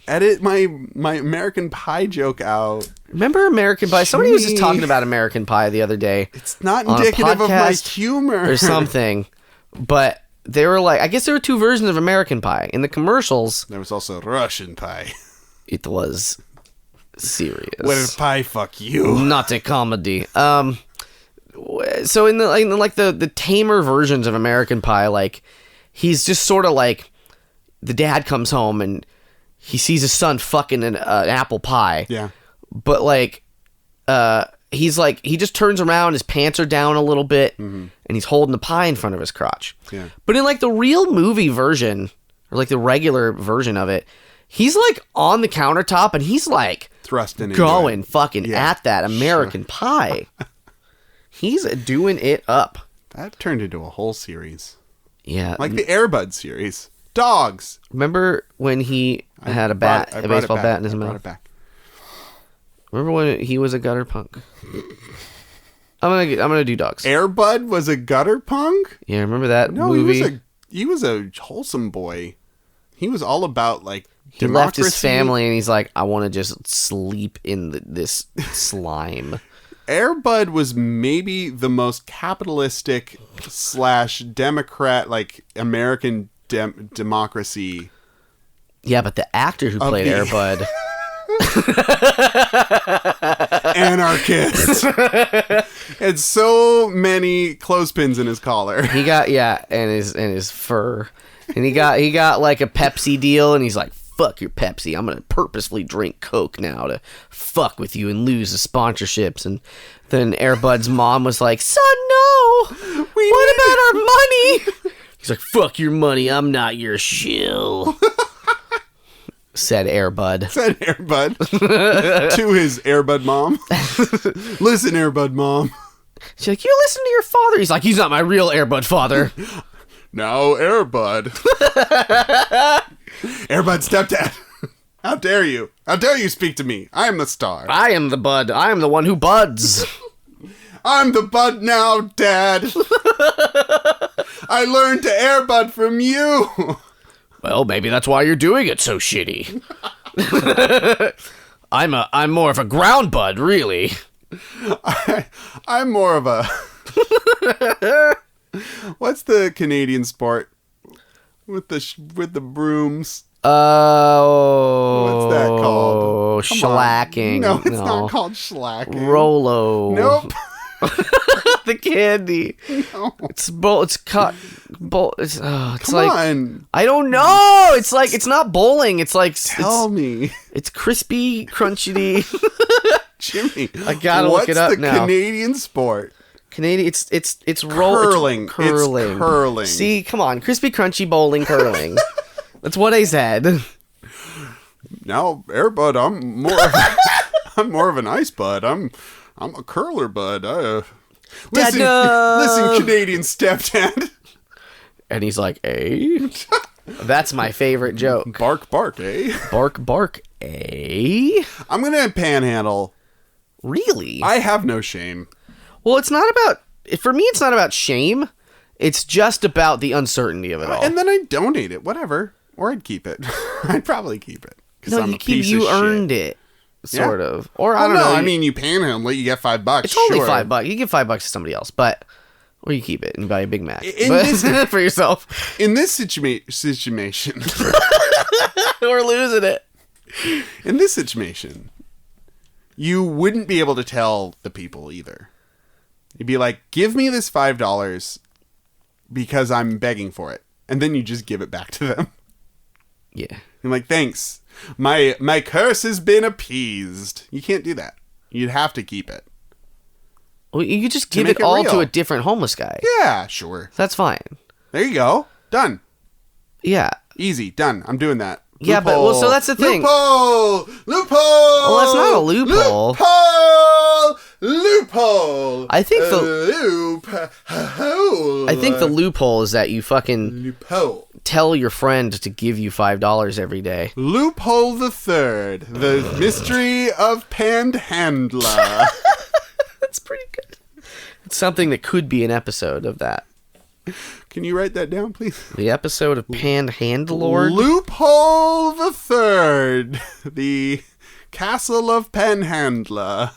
Edit my American Pie joke out. Remember American Pie? Somebody was just talking about American Pie the other day. It's not indicative of my humor. Or something. But they were like, I guess there were two versions of American Pie. In the commercials, there was also Russian Pie. It was serious. Where pie fuck you. Not a comedy. So in the tamer versions of American Pie, like he's just sort of like the dad comes home and he sees his son fucking an apple pie. Yeah. But like, he's like, he just turns around, his pants are down a little bit, and he's holding the pie in front of his crotch. Yeah. But in like the real movie version, or like the regular version of it, he's like on the countertop and he's like thrusting going fucking at that American Pie. He's doing it up. That turned into a whole series. Yeah. Like the Air Bud series. Dogs. Remember when he had a baseball bat in his mouth? I brought it back. Remember when he was a gutter punk? I'm gonna do dogs. Air Bud was a gutter punk? Yeah, remember that movie? He was a wholesome boy. He was all about like he left his family and he's like, I want to just sleep in this slime. Air Bud was maybe the most capitalistic / Democrat, like American democracy. Yeah, but the actor who played Air Bud Anarchist. And so many clothespins in his collar. He got and his fur. And he got like a Pepsi deal, and he's like, fuck your Pepsi. I'm going to purposefully drink Coke now to fuck with you and lose the sponsorships. And then Airbud's mom was like, son, no. What about our money? He's like, fuck your money. I'm not your shill. Said Airbud. Said Airbud. To his Airbud mom. Listen, Airbud mom. She's like, you listen to your father. He's like, he's not my real Airbud father. No, Airbud. Airbud stepdad. How dare you? How dare you speak to me? I am the star. I am the bud. I am the one who buds. I'm the bud now, Dad. I learned to Airbud from you. Well, maybe that's why you're doing it so shitty. I'm more of a ground bud, really. I'm more of a... What's the Canadian sport with the brooms? Oh, what's that called? Shellacking. No, it's not called shellacking. Rolo. Nope. The candy. No. It's like Come on. I don't know. It's like it's not bowling. It's like Tell me. It's crispy, crunchy. Jimmy, I gotta look it up now. What's the Canadian sport? Canadian, it's curling. It's curling. It's curling. See, come on, crispy, crunchy, bowling, curling. That's what I said. Now, Airbud, I'm more of an ice bud. I'm a curler bud. Listen, Canadian stepdad. And he's like, eh? That's my favorite joke. Bark, bark, eh? Bark, bark, eh? I'm gonna panhandle. Really? I have no shame. Well, it's not about shame. It's just about the uncertainty of it all. And then I donate it, whatever. Or I'd keep it. I'd probably keep it. No, you earned it, sort of. Or I don't know. I mean, you panhandle it, you get $5. It's only $5. You give $5 to somebody else, or you keep it and buy a Big Mac for yourself. In this situation, we're losing it. In this situation, you wouldn't be able to tell the people either. You'd be like, give me this $5 because I'm begging for it. And then you just give it back to them. Yeah. I'm like, thanks. My curse has been appeased. You can't do that. You'd have to keep it. Well, you could just give it all to a different homeless guy. Yeah, sure. That's fine. There you go. Done. Yeah. Easy. Done. I'm doing that. Yeah, but so that's the thing. Loophole! Well, that's not a loophole. Loophole! I think the loophole is that you fucking tell your friend to give you $5 every day. Loophole the Third, the mystery of Panhandler. That's pretty good. It's something that could be an episode of that. Can you write that down, please? The episode of Panhandlord? Loophole the Third, the Castle of Panhandler.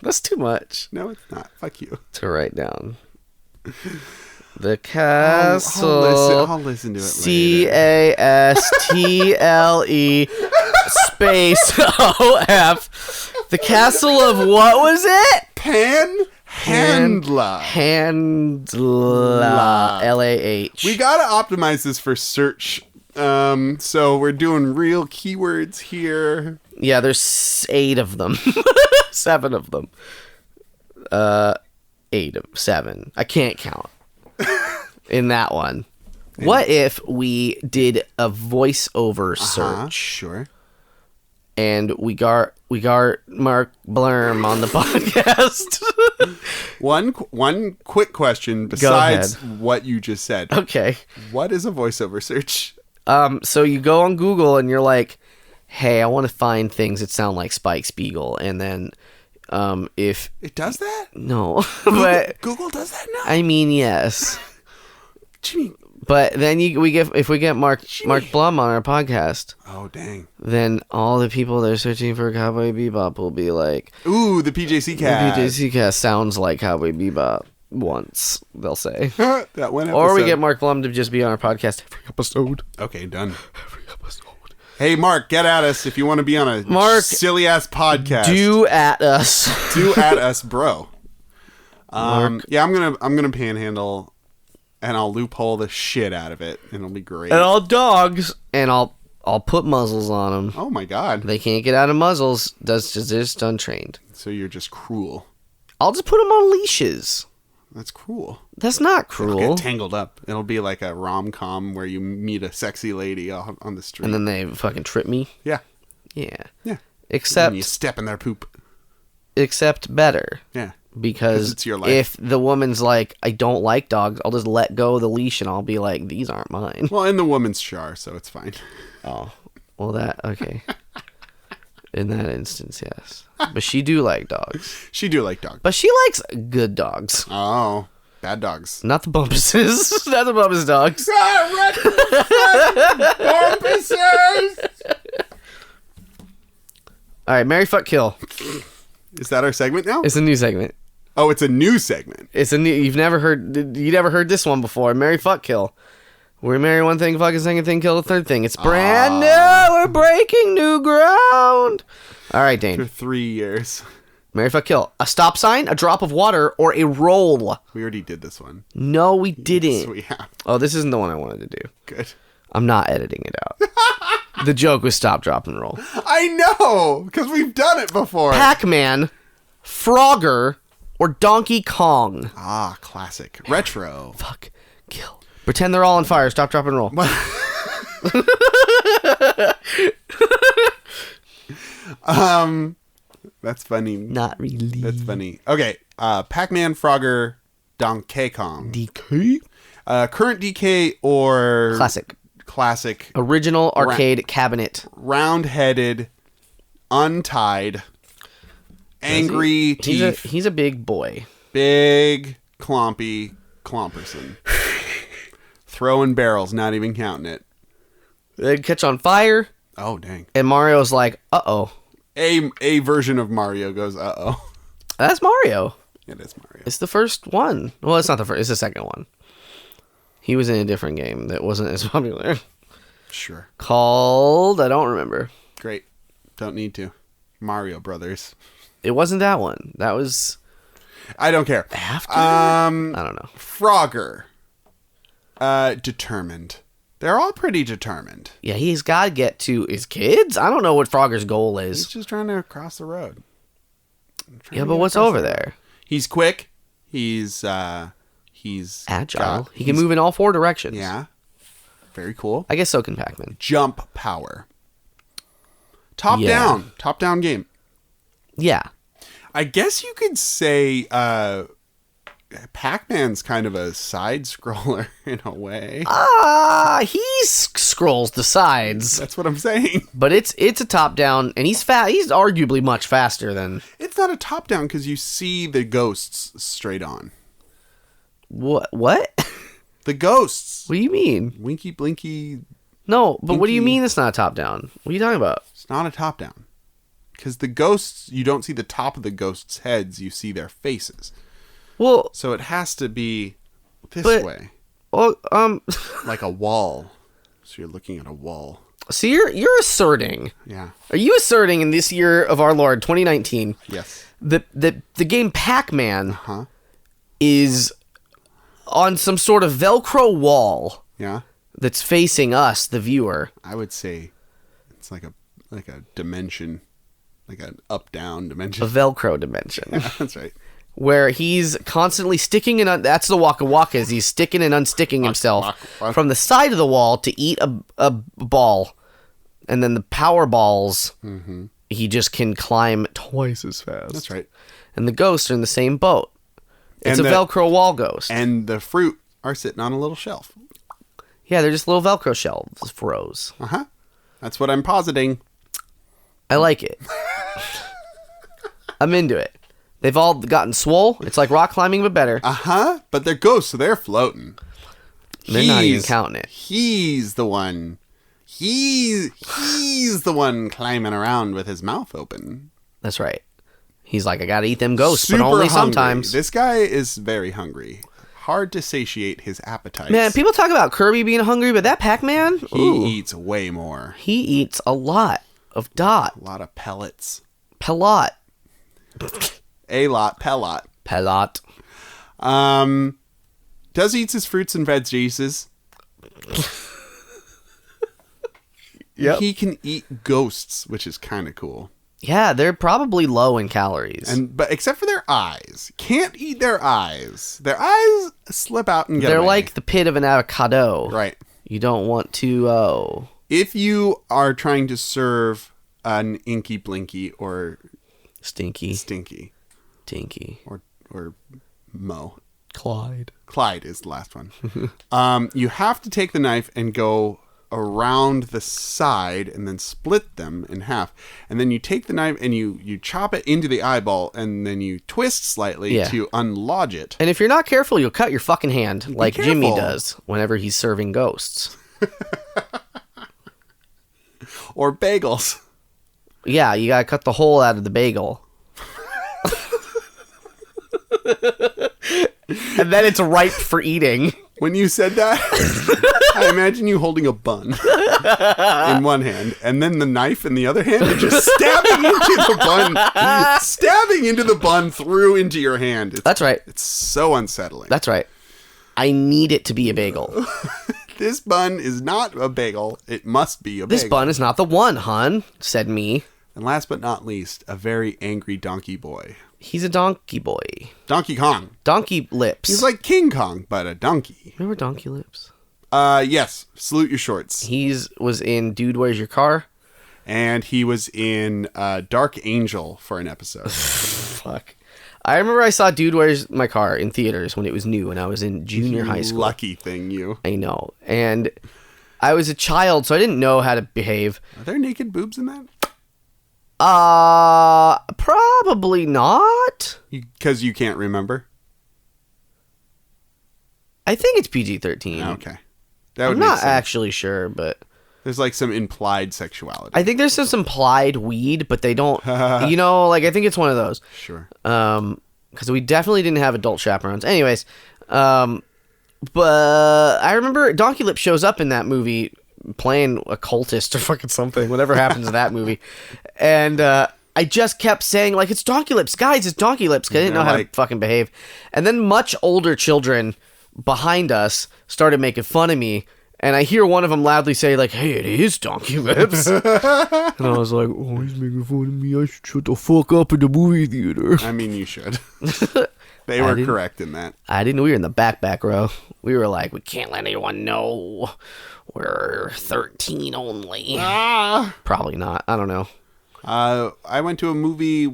That's too much. No, it's not. Fuck you. To write down. The Castle. I'll listen to it later. Castle space OF. The Castle of what was it? Handler. LAH. We gotta optimize this for search. So we're doing real keywords here. Yeah, there's 8 of them. 7 of them. 7. I can't count. In that one. Yeah. What if we did a voiceover search? Sure. And we got Mark Blurm on the podcast. One quick question besides what you just said. Okay. What is a voiceover search? So you go on Google and you're like, hey, I want to find things that sound like Spike Spiegel, and then if it does that? No. But Google does that now? I mean, yes. Jimmy. But then if we get Mark Blum on our podcast, oh dang, then all the people that are searching for Cowboy Bebop will be like, ooh, the PJC cast. The PJC cast sounds like Cowboy Bebop. Once they'll say that one episode. Or we get Mark Blum to just be on our podcast every episode. Okay, done. Every episode. Hey, Mark, get at us if you want to be on a silly ass podcast. Do at us. Do at us, bro. Yeah, I'm gonna panhandle, and I'll loophole the shit out of it, and it'll be great. And all dogs, and I'll put muzzles on them. Oh my god, they can't get out of muzzles. They're just untrained. So you're just cruel. I'll just put them on leashes. That's cruel. That's not cruel. They'll get tangled up. It'll be like a rom-com where you meet a sexy lady on the street. And then they fucking trip me. Yeah. Yeah. Yeah. Except... And you step in their poop. Except better. Yeah. Because it's your life. If the woman's like, I don't like dogs, I'll just let go of the leash and I'll be like, these aren't mine. Well, and the woman's char, so it's fine. Oh. Well, okay. In that instance, yes. But she do like dogs. She do like dogs. But she likes good dogs. Oh, bad dogs. Not the Bumpuses. Not the Bumpus dogs. Bumpuses! All right, Marry, Fuck, Kill. Is that our segment now? It's a new segment. Oh, it's a new segment. It's a new. You never heard this one before. Marry, Fuck, Kill. We marry one thing, fuck a second thing, kill the third thing. It's brand new. We're breaking new ground. All right, Dane. For 3 years. Marry, fuck, kill. A stop sign, a drop of water, or a roll. We already did this one. No, we didn't. Yes, we have. Oh, this isn't the one I wanted to do. Good. I'm not editing it out. The joke was stop, drop, and roll. I know, because we've done it before. Pac-Man, Frogger, or Donkey Kong. Ah, classic. Retro. Fuck, kill. Pretend they're all on fire. Stop, drop, and roll. That's funny. Not really. That's funny. Okay, Pac-Man, Frogger, Donkey Kong. DK? Current DK or... Classic. Original arcade cabinet. Round-headed, untied, angry teeth. He's a big boy. Big, clompy, clomperson. Throwing barrels, not even counting it. They'd catch on fire. Oh, dang. And Mario's like, uh-oh. A version of Mario goes, uh-oh. That's Mario. It is Mario. It's the first one. Well, it's not the first. It's the second one. He was in a different game that wasn't as popular. Sure. Called... I don't remember. Great. Don't need to. Mario Brothers. It wasn't that one. That was... I don't care. After? I don't know. Frogger. Determined. They're all pretty determined. Yeah, he's got to get to his kids. I don't know what Frogger's goal is. He's just trying to cross the road. Yeah, but what's over there? He's quick. He's agile. He can move in all four directions. Yeah. Very cool. I guess so can Pac-Man. Jump power. Top down game. Yeah. I guess you could say Pac-Man's kind of a side scroller in a way. He scrolls the sides. That's what I'm saying. But it's a top down, and he's fast. He's arguably much faster than. It's not a top down because you see the ghosts straight on. What? The ghosts. What do you mean? Winky blinky. No, but what do you mean it's not a top down? What are you talking about? It's not a top down. Because the ghosts, you don't see the top of the ghosts' heads, you see their faces. Well, so it has to be this way. Well, like a wall. So you're looking at a wall. So you're asserting. Yeah. Are you asserting in this year of our Lord 2019? Yes. The game Pac-Man is on some sort of Velcro wall. Yeah. That's facing us, the viewer. I would say it's like a dimension, like an up-down dimension. A Velcro dimension. Yeah, that's right. Where he's constantly sticking and that's the Waka Waka, is he's sticking and unsticking himself from the side of the wall to eat a ball, and then the power balls he just can climb twice as fast. That's right. And the ghosts are in the same boat. It's a Velcro wall ghost. And the fruit are sitting on a little shelf. Yeah, they're just little Velcro shelves froze. That's what I'm positing. I like it. I'm into it. They've all gotten swole. It's like rock climbing, but better. But they're ghosts, so they're floating. They're not even counting it. He's the one. He's the one climbing around with his mouth open. That's right. He's like, I gotta eat them ghosts, Super but only hungry. sometimes. This guy is very hungry. hard to satiate his appetite. Man, people talk about Kirby being hungry, but that Pac-Man, he eats way more. He eats a lot of dot. A lot of pellets. Pelot. A lot. Pelot. Pelot. Does eats his fruits and veggies. Yep. He can eat ghosts, which is kind of cool. Yeah, they're probably low in calories. But except for their eyes. Can't eat their eyes. Their eyes slip out and get They're away. like the pit of an avocado. Right. You don't want to... If you are trying to serve an Inky Blinky or... Stinky. Tinky. Or Mo. Clyde is the last one. You have to take the knife and go around the side and then split them in half. And then you take the knife and you chop it into the eyeball and then you twist slightly to unlodge it. And if you're not careful, you'll cut your fucking hand like careful. Jimmy does whenever he's serving ghosts. Or bagels. Yeah, you gotta cut the hole out of the bagel. And then it's ripe for eating. When you said that, I imagine you holding a bun in one hand and then the knife in the other hand and just stabbing into the bun through into your hand. That's right. It's so unsettling. That's right. I need it to be a bagel. This bun is not a bagel. It must be a bagel. This bun is not the one, hun, said me. And last but not least, a very angry donkey boy. He's a donkey boy. Donkey Kong. Donkey lips. He's like King Kong, but a donkey. Remember Donkey Lips? Yes. Salute your shorts. Was in Dude, Where's Your Car? And he was in Dark Angel for an episode. Fuck. I remember I saw Dude, Where's My Car in theaters when it was new and I was in junior high school. Lucky thing, you. I know. And I was a child, so I didn't know how to behave. Are there naked boobs in that? Probably not. Because you can't remember? I think it's PG-13. Okay. That would I'm make not sense. actually sure, but... There's like some implied sexuality. I think there's some implied weed, but they don't... I think it's one of those. Sure. Because we definitely didn't have adult chaperones. Anyways, but I remember Donkey Lip shows up in that movie playing a cultist or fucking something, whatever happens in that movie. And I just kept saying, like, it's Donkey Lips, guys, it's Donkey Lips, because I didn't know how to fucking behave. And then much older children behind us started making fun of me, and I hear one of them loudly say, like, hey, it is Donkey Lips. And I was like, oh, he's making fun of me, I should shut the fuck up in the movie theater. I mean, you should. They were correct in that. I didn't. We were in the back row. We were like, we can't let anyone know we're 13 only. Probably not. I don't know. I went to a movie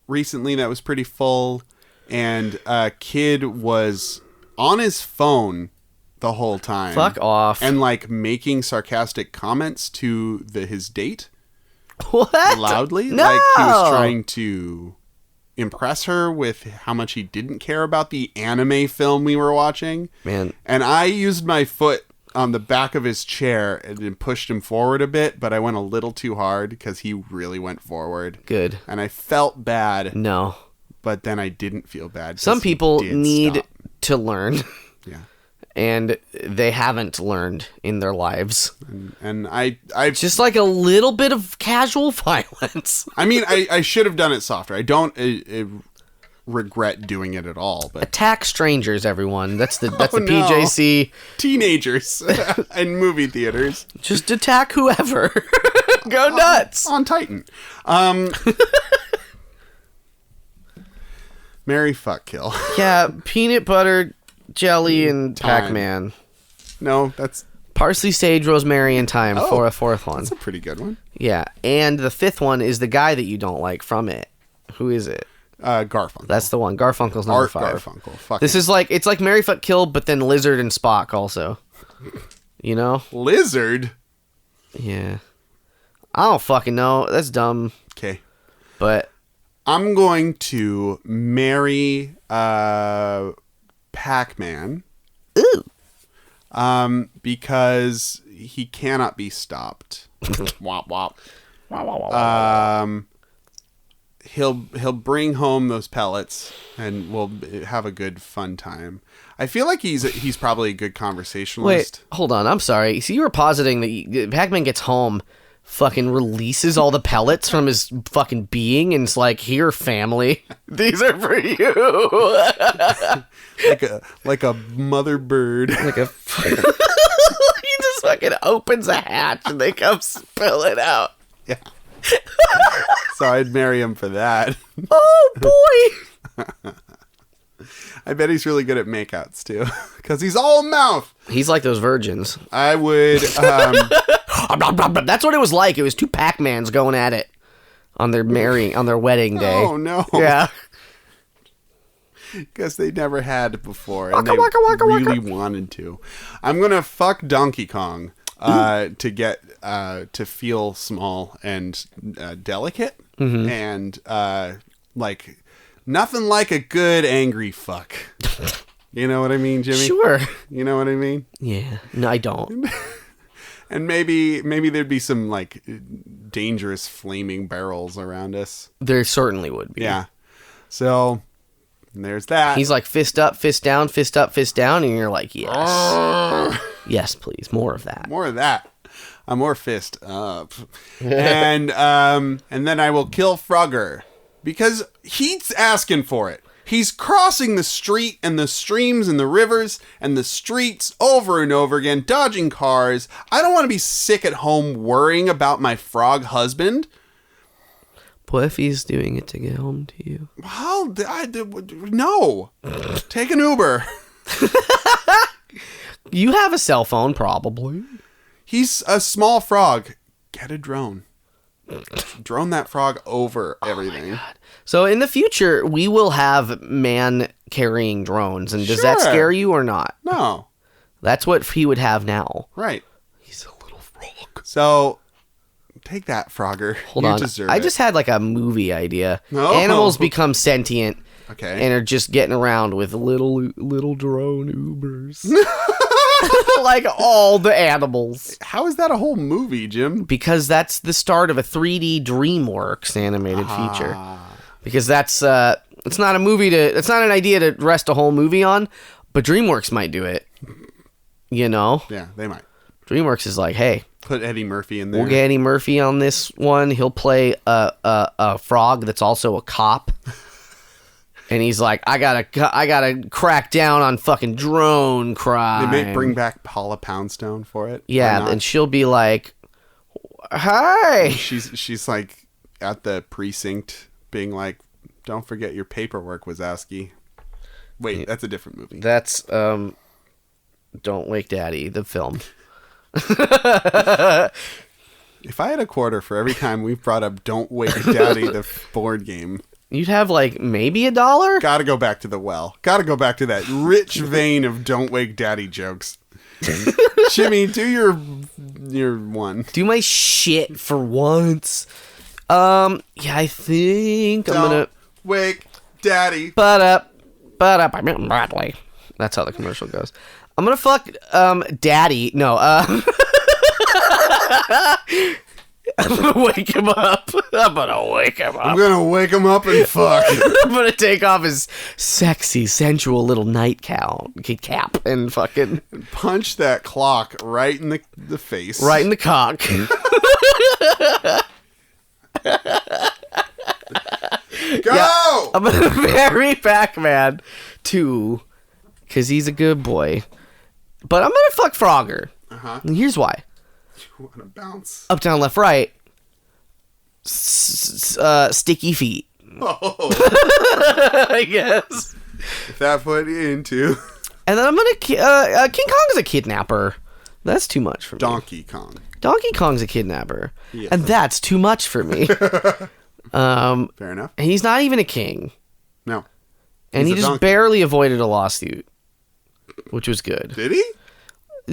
recently that was pretty full, and a kid was on his phone the whole time. Fuck off. And like making sarcastic comments to his date. What? Loudly. No. Like he was trying to impress her with how much he didn't care about the anime film we were watching. Man. And I used my foot on the back of his chair and pushed him forward a bit, but I went a little too hard because he really went forward. Good. And I felt bad. No. But then I didn't feel bad. Some people need stop. to learn. Yeah. And they haven't learned in their lives. And I just like a little bit of casual violence. I mean, I should have done it softer. I don't regret doing it at all. But attack strangers, everyone. That's the no. PJC. Teenagers in movie theaters. Just attack whoever. Go nuts. On Titan. Marry, fuck, kill. Yeah, peanut butter, jelly, and Thyme. Pac-Man. No, that's... Parsley, sage, rosemary, and thyme for a fourth one. That's a pretty good one. Yeah, and the fifth one is the guy that you don't like from it. Who is it? Garfunkel. That's the one. Garfunkel's number 5. Garfunkel. Fuck this him. is like, it's like Marry, Fuck, Kill, but then Lizard and Spock also. You know? Lizard? Yeah. I don't fucking know. That's dumb. Okay. But... I'm going to marry Pac-Man. Ooh. Because he cannot be stopped. Wop wop. he'll bring home those pellets and we'll have a good fun time. I feel like he's probably a good conversationalist. Wait, hold on. I'm sorry. So you were positing that Pac-Man gets home, fucking releases all the pellets from his fucking being, and it's like, here, family, these are for you. like a mother bird. Like a. He just fucking opens a hatch and they come spilling out. Yeah. So I'd marry him for that. Oh boy. I bet he's really good at makeouts too, because he's all mouth. He's like those virgins. I would. That's what it was like. It was two Pac-Mans going at it on their wedding day. Oh no! Yeah, because they never had before, and they really wanted to. I'm gonna fuck Donkey Kong to get to feel small and delicate, and like. Nothing like a good angry fuck. You know what I mean, Jimmy? Sure. You know what I mean? Yeah. No, I don't. And maybe there'd be some like dangerous flaming barrels around us. There certainly would be. Yeah. So there's that. He's like fist up, fist down, fist up, fist down, and you're like, yes. Yes, please. More of that. More of that. More fist up. And then I will kill Frogger. Because he's asking for it. He's crossing the street and the streams and the rivers and the streets over and over again, dodging cars. I don't want to be sick at home worrying about my frog husband. What if he's doing it to get home to you? Well, no. Take an Uber. You have a cell phone, probably. He's a small frog. Get a drone. Drone that frog over everything. Oh my God. So in the future, we will have man carrying drones. And does that scare you or not? No. That's what he would have now. Right. He's a little frog. So take that, Frogger. Hold on. I just had like a movie idea. No. Animals become sentient. Okay. And are just getting around with little drone Ubers. Like all the animals. How is that a whole movie, Jim? Because that's the start of a 3D DreamWorks animated feature. Because that's it's not a movie it's not an idea to rest a whole movie on, but DreamWorks might do it. You know? Yeah, they might. DreamWorks is like, hey, put Eddie Murphy in there. We'll get Eddie Murphy on this one. He'll play a frog that's also a cop. And he's like, I gotta crack down on fucking drone crime. They may bring back Paula Poundstone for it. Yeah, and she'll be like, "Hi." She's like at the precinct, being like, "Don't forget your paperwork, Wazowski." Wait, that's a different movie. That's Don't Wake Daddy, the film. If I had a quarter for every time we've brought up Don't Wake Daddy, the board game. You'd have like maybe $1? Gotta go back to the well. Gotta go back to that rich vein of Don't Wake Daddy jokes. Jimmy, do your one. Do my shit for once. Yeah, I think I'm gonna wake Daddy. I'm Milton Bradley. That's how the commercial goes. I'm gonna fuck Daddy. No, I'm gonna wake him up. I'm gonna wake him up and fuck. I'm gonna take off his sexy, sensual little nightcap and fucking punch that clock right in the face. Right in the cock. Go! Yeah, I'm gonna marry Pac-Man too, because he's a good boy. But I'm gonna fuck Frogger. And here's why. You wanna bounce? Up, down, left, right. Sticky feet. Oh. I guess. If that put you into. And then I'm gonna King Kong is a kidnapper. That's too much for me. Donkey Kong. Donkey Kong's a kidnapper. Yes. And that's too much for me. Fair enough. And he's not even a king. No. And he just donkey. barely avoided a lawsuit, which was good. Did he?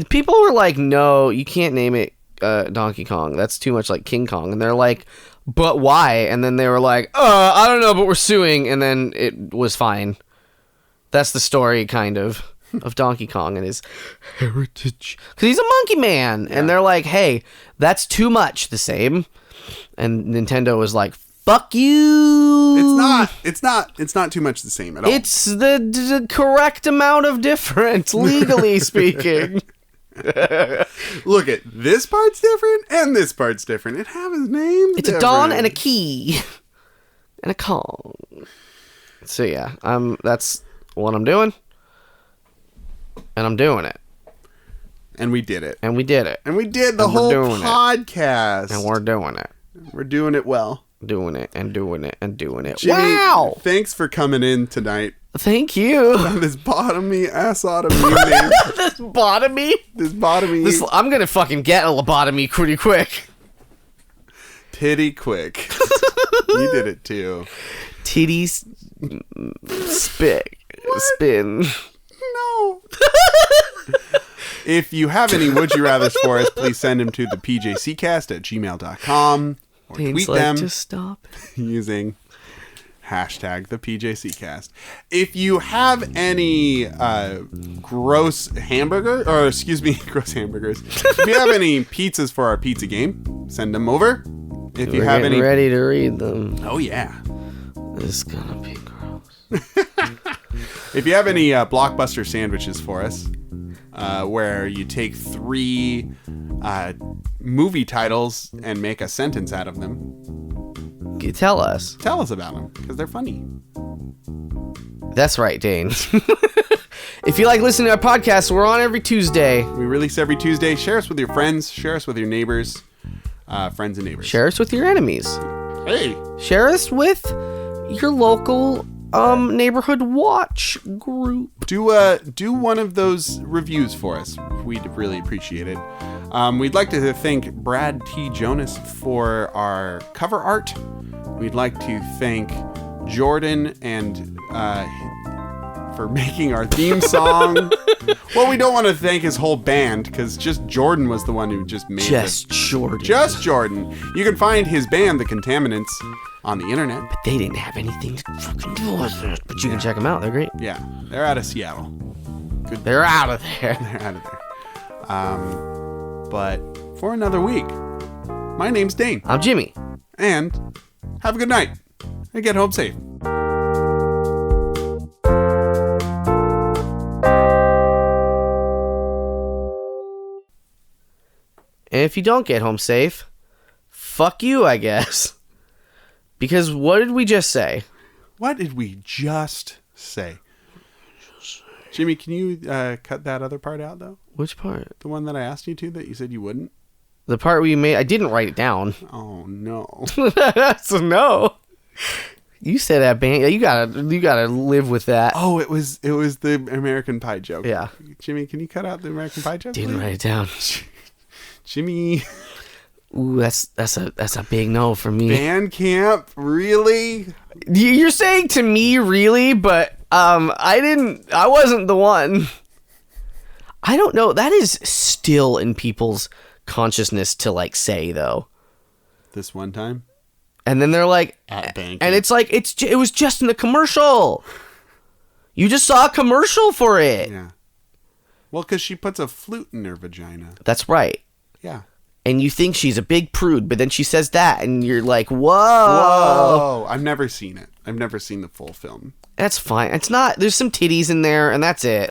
People were like, no, you can't name it Donkey Kong. That's too much like King Kong. And they're like, but why? And then they were like, I don't know, but we're suing. And then it was fine. That's the story, kind of Donkey Kong and his heritage. Because he's a monkey man. Yeah. And they're like, hey, that's too much the same. And Nintendo was like, Fuck you. It's not too much the same at all. It's the correct amount of difference, legally speaking. Look at this part's different and this part's different. It has names. It's different. a Don and a key and a Kong. So yeah, that's what I'm doing, and I'm doing it. And we did it. And we did it. And we did the whole podcast. And we're doing it. We're doing it well. Doing it and doing it and doing it. Jimmy, wow! Thanks for coming in tonight. Thank you. This bottomy assotomy thing. This bottomy? This bottomy. I'm gonna fucking get a lobotomy pretty quick. Titty quick. You did it too. Titties spin. No. If you have any would you rathers for us, please send them to the pjccast@gmail.com or tweet them to stop using hashtag the PJCcast. If you have any gross hamburgers, if you have any pizzas for our pizza game, send them over. If you have any, ready to read them. Oh yeah, this is gonna be gross. If you have any blockbuster sandwiches for us, where you take 3 movie titles and make a sentence out of them, tell us. Tell us about them, because they're funny. That's right, Dane. If you like listening to our podcast, we're on every Tuesday. We release every Tuesday. Share us with your friends. Share us with your neighbors. Friends and neighbors. Share us with your enemies. Hey. Share us with your local neighborhood watch group. Do one of those reviews for us. We'd really appreciate it. We'd like to thank Brad T. Jonas for our cover art. We'd like to thank Jordan and for making our theme song. Well, we don't want to thank his whole band, because just Jordan was the one who just made Jordan. Just Jordan. You can find his band, The Contaminants, on the internet. But they didn't have anything to fucking do with it. But you can check them out. They're great. Yeah. They're out of Seattle. Good. They're out of there. They're out of there. But for another week, my name's Dane. I'm Jimmy. And have a good night. And get home safe. And if you don't get home safe, fuck you, I guess. Because what did we just say? What did we just say? Jimmy, can you cut that other part out, though? Which part? The one that I asked you to that you said you wouldn't? The part where you made... I didn't write it down. Oh, no. So no. You said that, band. You gotta live with that. Oh, it was the American Pie joke. Yeah. Jimmy, can you cut out the American Pie joke? Didn't please? write it down. Jimmy. Ooh, that's a big no for me. Band camp, really? You're saying to me, really? But I wasn't the one. I don't know. That is still in people's consciousness to like say though. This one time. And then they're like, at band camp. And it's like it was just in the commercial. You just saw a commercial for it. Yeah. Well, because she puts a flute in her vagina. That's right. Yeah. And you think she's a big prude, but then she says that, and you're like, whoa. Whoa. I've never seen it. I've never seen the full film. That's fine. It's not, there's some titties in there, and that's it.